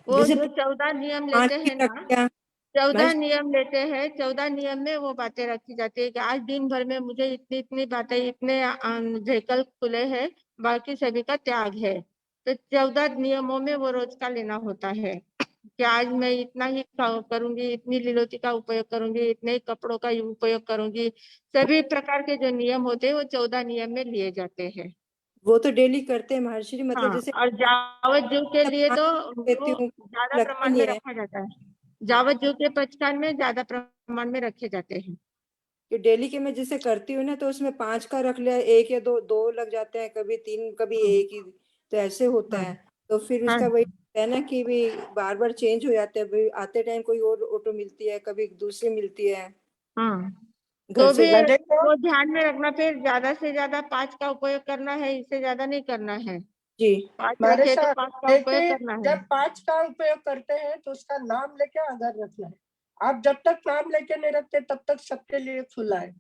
वो जैसे जो 14 नियम 5 लेते की हैं ना, रक्षा 14 महर्षि नियम लेते हैं, 14 नियम में वो बातें रखी जाती है कि आज दिन भर में मुझे इतनी इतनी बातें, इतने व्हीकल खुले हैं, बाकी सभी का त्याग है। तो 14 नियमों में वो रोज का लेना होता है कि आज मैं इतना ही करूंगी, इतनी लीलोती का उपयोग करूंगी, इतने ही कपड़ों का उपयोग करूंगी। सभी प्रकार के जो नियम होते हैं वो 14 नियम में लिए जाते हैं। वो तो डेली करते हैं महर्षि जी, मतलब हाँ, जैसे और जावत जीव के लिए तो लेती उनको हूँ, ज्यादा लगता प्रमाण में नहीं है रखा जाता है। जावत जीव के पचकान में ज्यादा प्रमाण में रखे जाते हैं। कि डेली के मैं जैसे करती हूँ ना, तो उसमें 5 का रख लिया, 1 या 2 लग जाते हैं, कभी 3, कभी 1 ही, तो ऐसे होता हाँ है। तो फिर हाँ उसका वही है ना कि भी बार बार चेंज हो जाते हैं, भी आते टाइम कोई और ऑटो मिलती है, कभी दूसरी मिलती है हाँ, घर तो से भी घर। देखो वो ध्यान में रखना, फिर ज्यादा से ज्यादा 5 का उपयोग करना है, इससे ज्यादा नहीं करना है। जी 5 हमारे रखे तो साथ 5 का उपयोग देखिए, करना है। जब 5 का उपयोग करते हैं तो उसका नाम लेके आगर रखना है। आप जब तक नाम लेके नहीं रखते तब तक सबके लिए खुला है।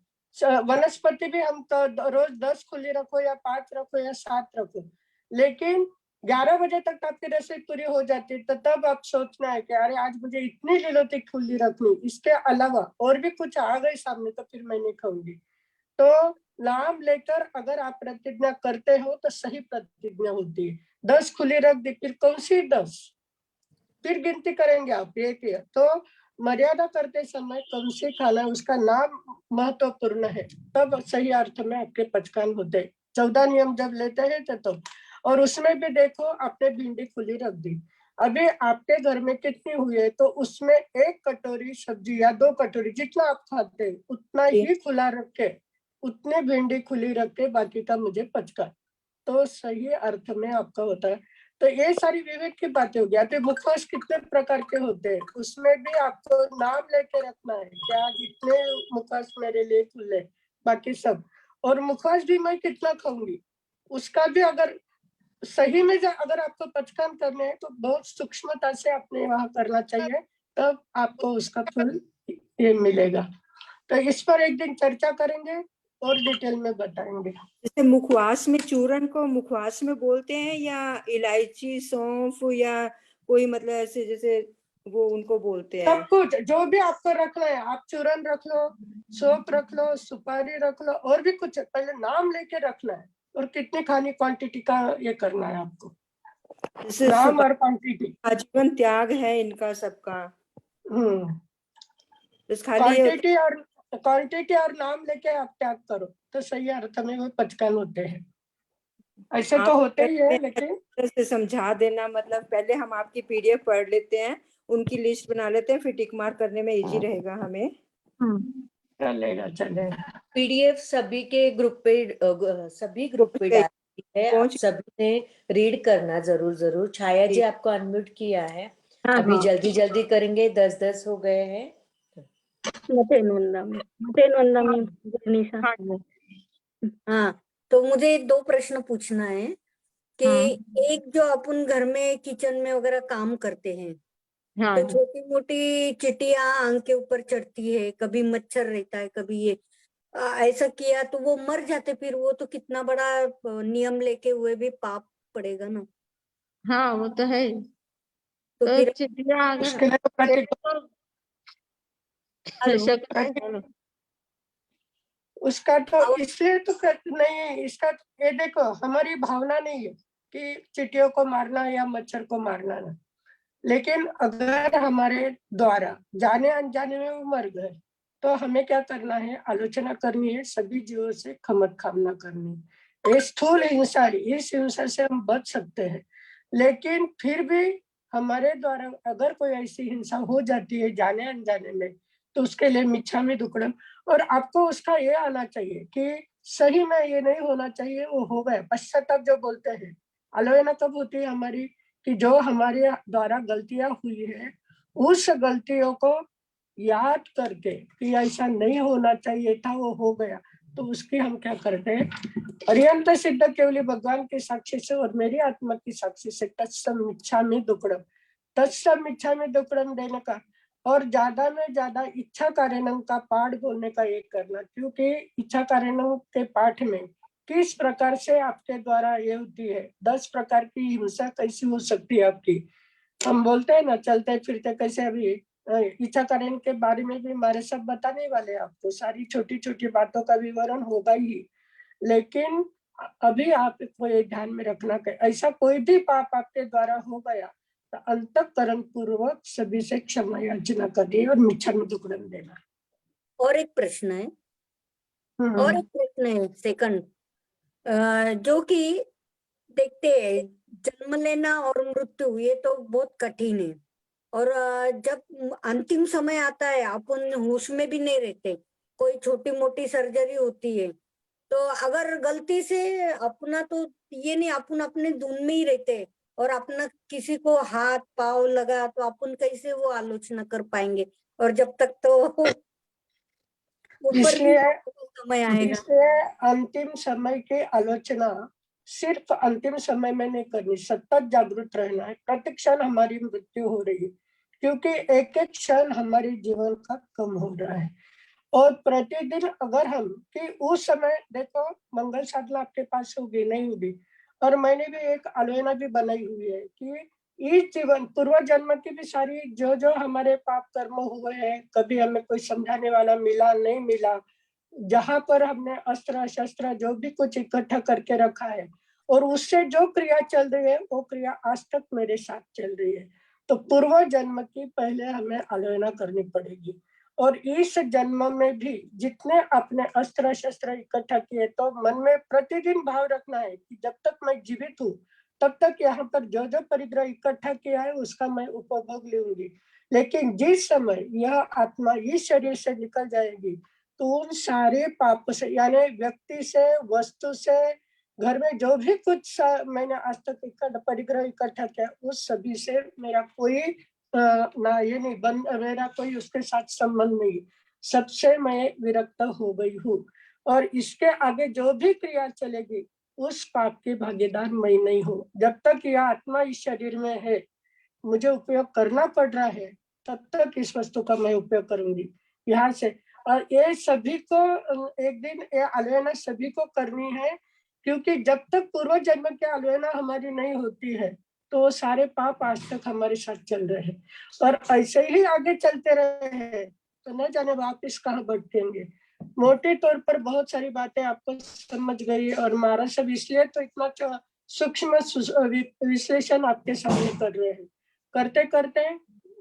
वनस्पति भी हम तो रोज 10 खुली रखो या 5 रखो या 7 रखो, लेकिन 11 बजे तक आपकी रसोई पूरी हो जाती है, तो तब आप सोचना है कि अरे आज मुझे इतनी लीलोती खुली रखनी, इसके अलावा और भी कुछ आ गई सामने तो फिर मैं नहीं खाऊंगी। तो नाम लेकर अगर आप प्रतिज्ञा करते हो तो सही प्रतिज्ञा होती है। 10 खुली रख दी, फिर कौन सी 10, फिर गिनती करेंगे आप एक ही। तो मर्यादा करते समय कौन सी खाना है उसका नाम महत्वपूर्ण है, तब सही अर्थ में आपके पचकान होते। 14 नियम जब लेते हैं तो और उसमें भी देखो आपने भिंडी खुली रख दी, अभी आपके घर में कितनी हुई है तो उसमें 1 कटोरी सब्जी या 2 कटोरी जितना आप खाते हैं उतना जी। ही खुला रखे, उतने भिंडी खुली रख के बाकी का मुझे पचका, तो सही अर्थ में आपका होता है। तो ये सारी विवेक की बातें हो गई। तो मुखवास कितने प्रकार के होते हैं उसमें भी आपको नाम लेके रखना है कि आज इतने मुखवास मेरे लिए खुले, बाकी सब। और मुखवास भी मैं कितना खाऊंगी उसका भी अगर सही में अगर आपको पचकान करने हैं तो बहुत सूक्ष्मता से अपने वहां करना चाहिए, तब आपको उसका फल ये मिलेगा। तो इस पर एक दिन चर्चा करेंगे और डिटेल में बताएंगे। जैसे मुखवास में चूरन को मुखवास में बोलते हैं, या इलायची, सौंफ, या कोई मतलब ऐसे जैसे वो उनको बोलते हैं? सब कुछ जो भी आपको रखना है, आप चूरन रख लो, सौंफ रख लो, सुपारी रख लो, और भी कुछ पहले नाम लेके रखना है और कितनी खानी क्वांटिटी का ये करना है आपको, जैसे नाम और क्वांटिटी। आजीवन त्याग है इनका सबका, बस खाली ये होता क्वांटिटी और नाम लेके आप त्याग करो तो सही अर्थ में वो पचकान होते हैं। ऐसे है। तो आप होते ही है, अच्छे लेकिन तरह से समझा देना, मतलब पहले हम आपकी पीडीएफ पढ़ लेते हैं, उनकी लिस्ट बना लेते हैं, फिर टिक मार्क करने में इजी रहेगा हमें। चलेगा चलेगा। पीडीएफ सभी के ग्रुप पे सभी ग्रुप पे डाली है, आप पहुंच सभी ने रीड करना जरूर जरूर। छाया जी आपको अनम्यूट किया है, अभी जल्दी जल्दी करेंगे, 10-10 हो गए हैं। हाँ, तो मुझे 2 प्रश्न पूछना है कि एक जो अपन घर में किचन में वगैरह काम करते हैं, हाँ, तो छोटी मोटी चिटिया आंख के ऊपर चढ़ती है, कभी मच्छर रहता है, कभी ये ऐसा किया तो वो मर जाते, फिर वो तो कितना बड़ा नियम लेके हुए भी पाप पड़ेगा ना। हाँ, वो तो है। तो तो फिर चिड़िया अगर उसके लिए हेलो, उसका तो इसलिए तो नहीं है, इसका ये देखो हमारी भावना नहीं है कि चींटियों को मारना या मच्छर को मारना ना, लेकिन अगर हमारे द्वारा जाने अनजाने में वो मर गए तो हमें क्या करना है, आलोचना करनी है, सभी जीवों से खमत खामना करनी है। ये स्थूल हिंसा, इस हिंसा से हम बच सकते हैं, लेकिन फिर भी हमारे द्वारा अगर कोई ऐसी हिंसा हो जाती है जाने अनजाने में तो उसके लिए मिच्छामि दुक्कडम। और आपको उसका ये आना चाहिए कि सही में ये नहीं होना चाहिए, वो हो गया, पश्चाताप जो बोलते हैं। आलोचना कब होती है हमारी, कि जो हमारे द्वारा गलतियां हुई है उस गलतियों को याद करके कि ऐसा नहीं होना चाहिए था, वो हो गया, तो उसकी हम क्या करते हैं, पर्यंत सिद्ध केवली भगवान के साक्षी से और मेरी आत्मा की साक्षी से तत्सम इच्छामि दुक्कडम, तत्सम इच्छा में दुक्कड़म देने का, और ज्यादा में ज्यादा इच्छा कारणम का पाठ बोलने का ये करना, क्योंकि इच्छा कारणम के पाठ में किस प्रकार से आपके द्वारा ये होती है, 10 प्रकार की हिंसा कैसी हो सकती है आपकी। हम बोलते हैं ना चलते फिरते कैसे, अभी इच्छा कारण के बारे में भी हमारे सब बताने वाले आपको, सारी छोटी छोटी बातों का विवरण होगा ही। लेकिन अभी आपको ये ध्यान में रखना कि ऐसा कोई भी पाप आपके द्वारा हो गया तो अंतःकरण पूर्वक सभी से क्षमा याचना करनी और मिच्छामि दुक्कडम देना। और एक प्रश्न है, और एक प्रश्न है सेकंड, जो कि देखते हैं जन्म लेना और मृत्यु ये तो बहुत कठिन है, और जब अंतिम समय आता है अपन होश में भी नहीं रहते, कोई छोटी मोटी सर्जरी होती है, तो अगर गलती से अपना तो ये नहीं, अपन अपने धुन में ही रहते और अपना किसी को हाथ पाव लगा तो अपन कैसे वो आलोचना कर पाएंगे, और जब तक तो ऊपर भी समय आएगा। इसलिए अंतिम समय की आलोचना सिर्फ अंतिम समय में नहीं करनी, सतत जागरूक रहना है। प्रति क्षण हमारी मृत्यु हो रही है, क्योंकि एक एक क्षण हमारे जीवन का कम हो रहा है। और प्रतिदिन अगर हम कि उस समय देखो मंगल साधना आपके पास होगी नहीं होगी, और मैंने भी एक आलोचना भी बनाई हुई है कि इस जीवन पूर्व जन्म की भी सारी जो जो हमारे पाप कर्म हुए हैं, कभी हमें कोई समझाने वाला मिला नहीं मिला, जहां पर हमने अस्त्र शस्त्र जो भी कुछ इकट्ठा करके रखा है और उससे जो क्रिया चल रही है वो क्रिया आज तक मेरे साथ चल रही है, तो पूर्व जन्म की पहले हमें आलोचना करनी पड़ेगी। और इस जन्म में भी जितने अपने अस्त्र शस्त्र इकट्ठा किए, तो मन में प्रतिदिन भाव रखना है कि जब तक मैं जीवित हूँ तब तक यहाँ पर जो जो परिग्रह इकट्ठा किया है उसका मैं उपभोग लूंगी। लेकिन जिस समय यह आत्मा इस शरीर से निकल जाएगी तो उन सारे पाप से, यानी व्यक्ति से, वस्तु से, घर में जो भी कुछ मैंने आज तक परिग्रह इकट्ठा किया उस सभी से मेरा कोई ना ये नहीं बंद, मेरा कोई उसके साथ संबंध नहीं, सबसे मैं विरक्त हो गई हूँ। और इसके आगे जो भी क्रिया चलेगी उस पाप की भागीदार मैं नहीं हूँ। जब तक यह आत्मा इस शरीर में है, मुझे उपयोग करना पड़ रहा है, तब तक इस वस्तु का मैं उपयोग करूंगी यहाँ से। और ये सभी को एक दिन ये आलोचना सभी को करनी है, क्योंकि जब तक पूर्व जन्म की आलोचना हमारी नहीं होती है तो सारे पाप आज तक हमारे साथ चल रहे हैं, और ऐसे ही आगे चलते रहे तो न जाने वापिस कहाँ भटकेंगे। मोटे तौर पर बहुत सारी बातें आपको समझ गई, और महाराज सब इसलिए तो इतना सूक्ष्म विश्लेषण आपके सामने कर रहे हैं। करते करते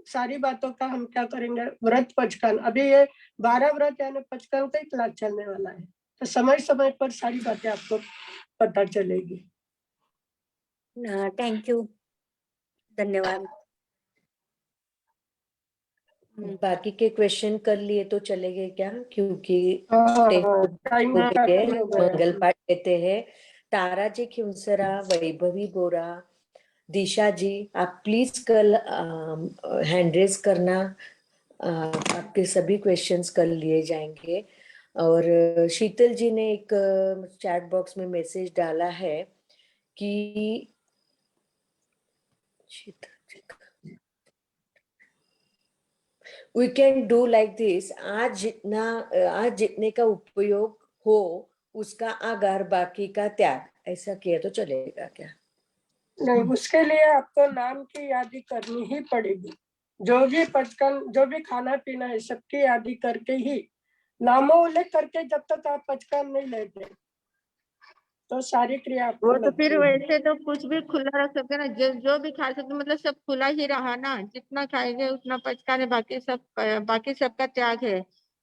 सारी बातों का हम क्या करेंगे, व्रत पचकान, अभी ये 12 व्रत यानी पचकान का ही क्लास चलने वाला है, तो समय समय पर सारी बातें आपको पता चलेगी। थैंक यू, धन्यवाद। बाकी के क्वेश्चन कर लिए तो चलेंगे क्या, क्योंकि टाइम मंगल पाठ लेते हैं। तारा जी खिमसरा, वैभवी बोरा, दिशा जी आप प्लीज कल हैंड रेज करना, आपके सभी क्वेश्चंस कल लिए जाएंगे। और शीतल जी ने एक चैट बॉक्स में मैसेज डाला है कि we can do like this, आज जितने का उपयोग हो उसका आगार, बाकी का त्याग, ऐसा किया तो चलेगा क्या? नहीं, उसके लिए आपको नाम की यादी करनी ही पड़ेगी। जो भी पचकन, जो भी खाना पीना है सबकी यादी करके ही, नामों उल्लेख करके जब तक आप पचकन नहीं लेते तो सारी क्रिया आपको वो तो फिर वैसे तो कुछ भी खुला रख सकते ना, जो भी खा सकते, मतलब सब खुला ही रहा ना, जितना खाएंगे उतना पचकाने, बाकी सबका त्याग है,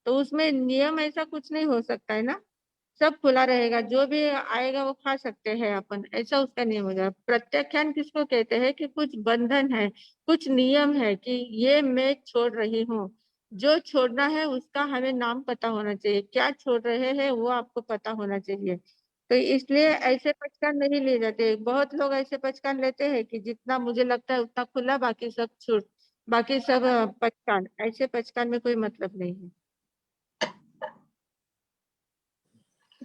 तो उसमें नियम ऐसा कुछ नहीं हो सकता है ना, सब खुला रहेगा, जो भी आएगा वो खा सकते हैं अपन, ऐसा उसका नियम हो जाएगा। प्रत्याख्यान किसको कहते हैं कि कुछ बंधन है, कुछ नियम है कि ये मैं छोड़ रही हूँ, जो छोड़ना है उसका हमें नाम पता होना चाहिए, क्या छोड़ रहे हैं वो आपको पता होना चाहिए। तो इसलिए ऐसे पचकान नहीं ले जाते, बहुत लोग ऐसे पचकान लेते हैं कि जितना मुझे लगता है उतना खुला, बाकी सब छूट, बाकी सब पचकान, ऐसे पचकान में कोई मतलब नहीं है।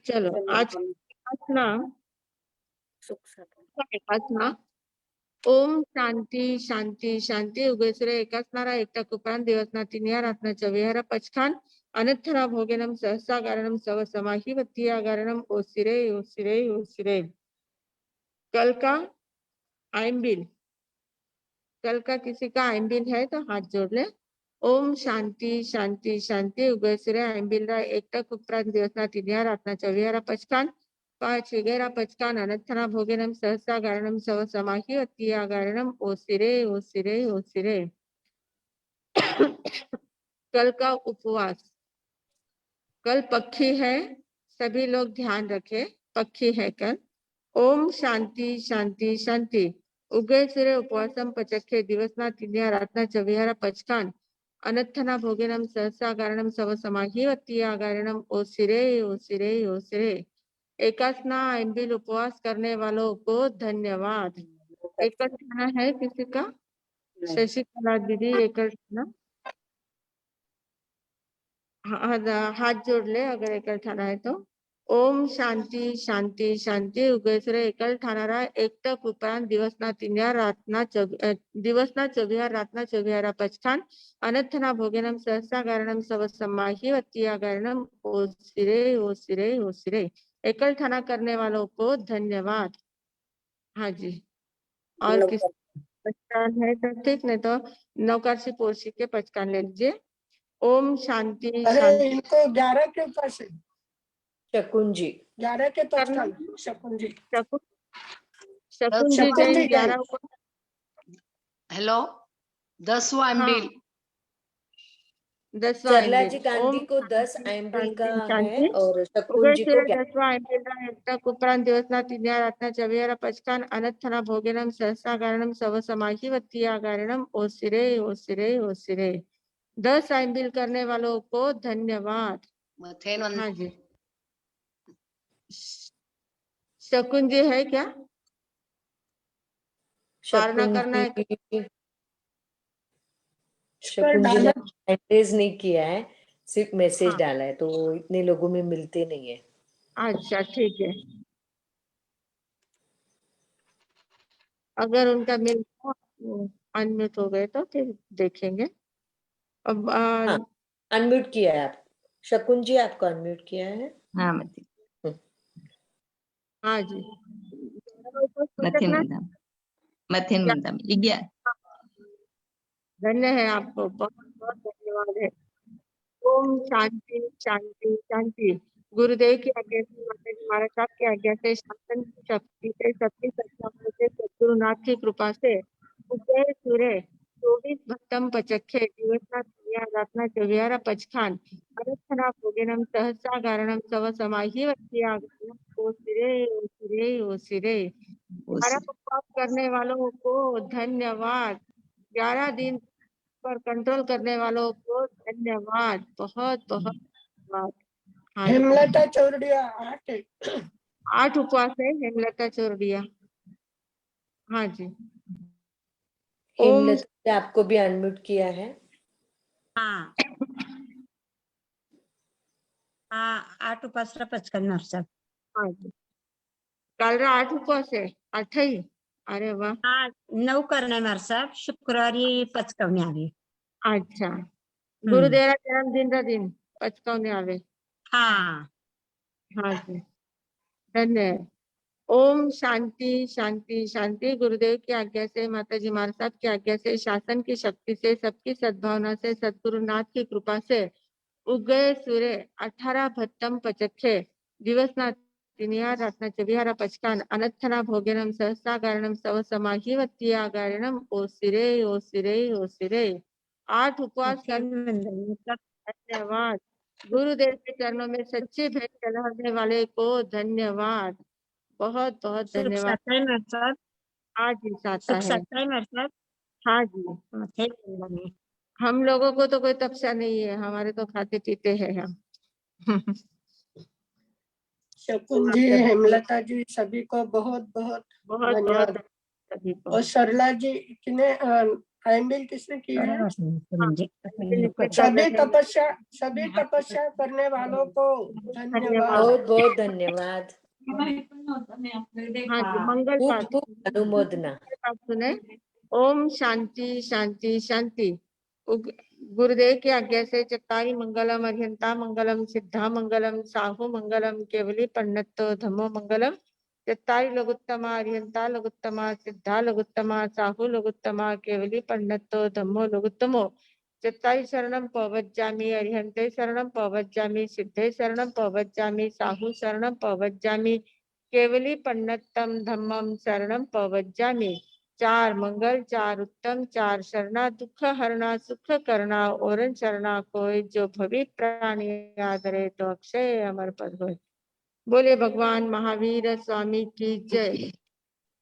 चलो आज ना ओम शांती शांती शांती उगेसरे एकासनारा एकटा कुप्रान दिवसना तिनिया रातनाच्या विहारा पचखान अनर्थना भोगेनम सहसा गारणम सव समाही वत्तिया गारणम ओसिरे ओसिरे ओसिरे। कल का आइंबिल, कल का किसी का आइंबिल है तो हाथ जोड़ ले। ओम शांति शांति शांति उगेसरे आइंबिलरा एकटा कुप्रान दिवसना तिनिया रातनाच्या विहारा पचखान पाच विगेरा पचकान अनर्थना भोगेनम सहसा गारणम सव समाही अतिया गारणम ओसिरे ओसिरे ओसिरे। कल का उपवास, कल पक्षी है, सभी लोग ध्यान रखें, पक्षी है कल। ओम शांति शांति शांति उगेसरे उपवासम पचखे दिवसना तिनिया रातना विहारा पचकान अनर्थना भोगेनम सहसा गारणम सव समाही अतिया गारणम ओसिरे ओसिरे ओसिरे। एकासना आइंबिल उपवास करने वालों को धन्यवाद। एकल ठाना है किसी का? शशिकला दीदी एकल ठाना, हाथ जोड़ ले अगर एकल ठाना है तो। ओम शांति शांति शांति उगेसरे एकल ठाणारा एकटक उपरांत दिवसना तिनिया रातना चोबिहार रातना चोबिहारा पचखान अनर्थना भोगेनम सहसा गारणम सव समाही वत्तिया गारणम ओसिरे ओसिरे ओसिरे। एकल ठाना करने वालों को धन्यवाद। हाँ जी, और किस पचकान है तो ठीक, नहीं तो नौकरसी पोर्शी के पचकान ले लीजिए। ओम शांति अरे शांति। इनको 11 के पास है, शकुन जी 11 के पचकान शकुन जी। शकुन जी शकुन जैन जी 11 को। हेलो 10वां एमबील। 10वां सरला जी एमबील। गांधी ओम को 10 आइंबिल का शांति है और शकुन उगय जी को सिरे 11। 10वां एमबील एकटक उपरांत दिवसना तिनिया रातना चविहारा पचकान अनर्थना भोगेनम सहसा गारणम सव समाही वत्तिया गारणम ओसिरे ओसिरे ओसिरे। 10 आइंबिल करने वालों को धन्यवाद। हाँ जी, शकुन जी है क्या? वारना करना है? शकुन जी ने मैसेज नहीं किया है, सिर्फ मैसेज हाँ। डाला है, तो इतने लोगों में मिलते नहीं है। अच्छा ठीक है, अगर उनका मिल अनम्यूट हो गए तो फिर देखेंगे। अब हाँ, अनम्यूट किया है आप शकुन जी, आपको अनम्यूट किया है। हाँ हाँ जी, मथेन इग्या धन्य है आपको, बहुत बहुत धन्यवाद है। ओम शांति शांति शांति। गुरुदेव की आज्ञा से, माता जी महाराज साहब की आज्ञा से, शासन की शक्ति से, सबकी सत्ताओं से, सद्गुरुनाथ की कृपा से उदय सूर्य 24 भक्तम पचखे दिवसना तिनिया रातना चविहारा पचखान अनर्थना भोगेनम सहसा गारणम सव समाही वत्तिया गारणम ओसिरे ओसिरे ओसिरे। 12 उपवास करने वालों को धन्यवाद। 11 दिन पर कंट्रोल करने वालों को धन्यवाद, बहुत बहुत धन्यवाद। हाँ, हेमलता चौरडिया 8 है। 8 उपवास है हेमलता चौरडिया। हाँ जी, ओम हेमलता आपको भी अनम्यूट किया है। हाँ 8 उपास पचकन सर। हाँ जी, कल 8 उपवास है, 8 ही। अरे वाह, हाँ 9 करणार साहब, शुक्रवारी पचकवणे आली। अच्छा, गुरुदेवरा जन्मदिन दिन पचकावने आवे। हाँ हाँ जी, धन्य है। ओम शांति शांति शांति। गुरुदेव की आज्ञा से, माता जी महाराज साहब की आज्ञा से, शासन की शक्ति से, सबकी सद्भावना से, सद्गुरुनाथ की कृपा से उगय सूर्य 18 भत्तम पचखे दिवसना तिनिया रातना चविहारा पचकान अनर्थना भोगेनम सहसा गारणम सव समाही वत्तिया गारणम ओसिरे ओसिरे ओसिरे। 8 उपवास करने धन्यवाद। गुरुदेव के चरणों में सच्ची भेंट चढ़ाने वाले को धन्यवाद, बहुत बहुत सुख धन्यवाद। सकता है सर, आज ही साता सुख है। सकता है सर। हाँ जी, हम लोगों को तो कोई तपस्या नहीं है, हमारे तो खाते पीते हैं हम। शकुन जी, हेमलता जी, सभी को बहुत बहुत बहुत धन्यवाद। बहुत सभी को। और सरला जी, इतने आइंबिल किसने की है? सभी तपस्या करने वालों को धन्यवाद। बहुत बहुत धन्यवाद। हाँ जी, मंगल खूब पाठ खूब अनुमोदना। मंगल पाठ सुने। ओम शांति शांति शांति। गुरुदेव की आज्ञा से चत्तारी मंगलम अर्हंता मंगलम सिद्धा मंगलम साहु मंगलम केवली पंडितो धम्मो मंगलम। चत्तारी लघुत्तमा अर्हंता लघुत्तमा सिद्धा लघुत्तमा साहु लघुत्तमा केवली पंडितो धम्मो लघुत्तमो। चत्तारी शरणम पवज्जामि अर्हंते शरणम पवज्जामि सिद्धे शरणम पवज्जामि साहु शरणम पवज्जामि केवली पंडितम धम्मम शरणम पवज्जामि। चार मंगल चार उत्तम चार शरणा दुख हरना सुख करना और शरणा कोई जो भवि प्राणी आदरे तो अक्षय अमर पद होय। बोले भगवान महावीर स्वामी की जय।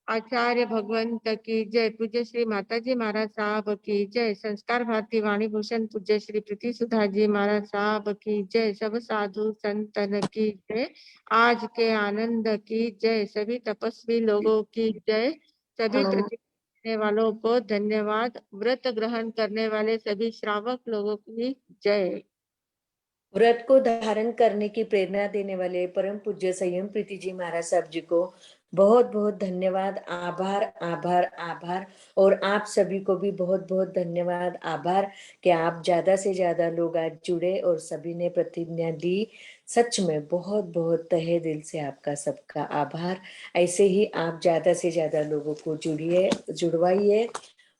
आचार्य भगवंत की जय। पूज्य श्री माता जी महाराज साहब की जय। संस्कार भारती वाणी भूषण पूज्य श्री प्रीति सुधा जी महाराज साहब की जय। सब साधु संतन की जय। आज के आनंद की जय। सभी तपस्वी लोगों की जय। सभी प्रतिज्ञा वालों को धन्यवाद। व्रत ग्रहण करने वाले सभी श्रावक लोगों की जय। व्रत को धारण करने की प्रेरणा देने वाले परम पूज्य संयम प्रीति जी महाराज साहब जी को बहुत बहुत धन्यवाद, आभार आभार आभार। और आप सभी को भी बहुत बहुत धन्यवाद, आभार कि आप ज्यादा से ज्यादा लोग आज जुड़े और सभी ने प्रतिज्ञा दी। सच में बहुत बहुत तहे दिल से आपका सबका आभार। ऐसे ही आप ज्यादा से ज्यादा लोगों को जुड़वाइए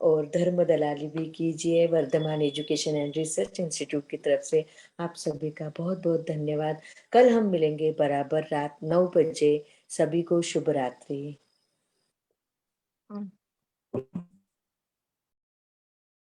और धर्म दलाली भी कीजिए। Vardhaman education and research institute की तरफ से आप सभी का बहुत बहुत धन्यवाद। कल हम मिलेंगे बराबर रात 9 बजे। सभी को शुभ रात्रि।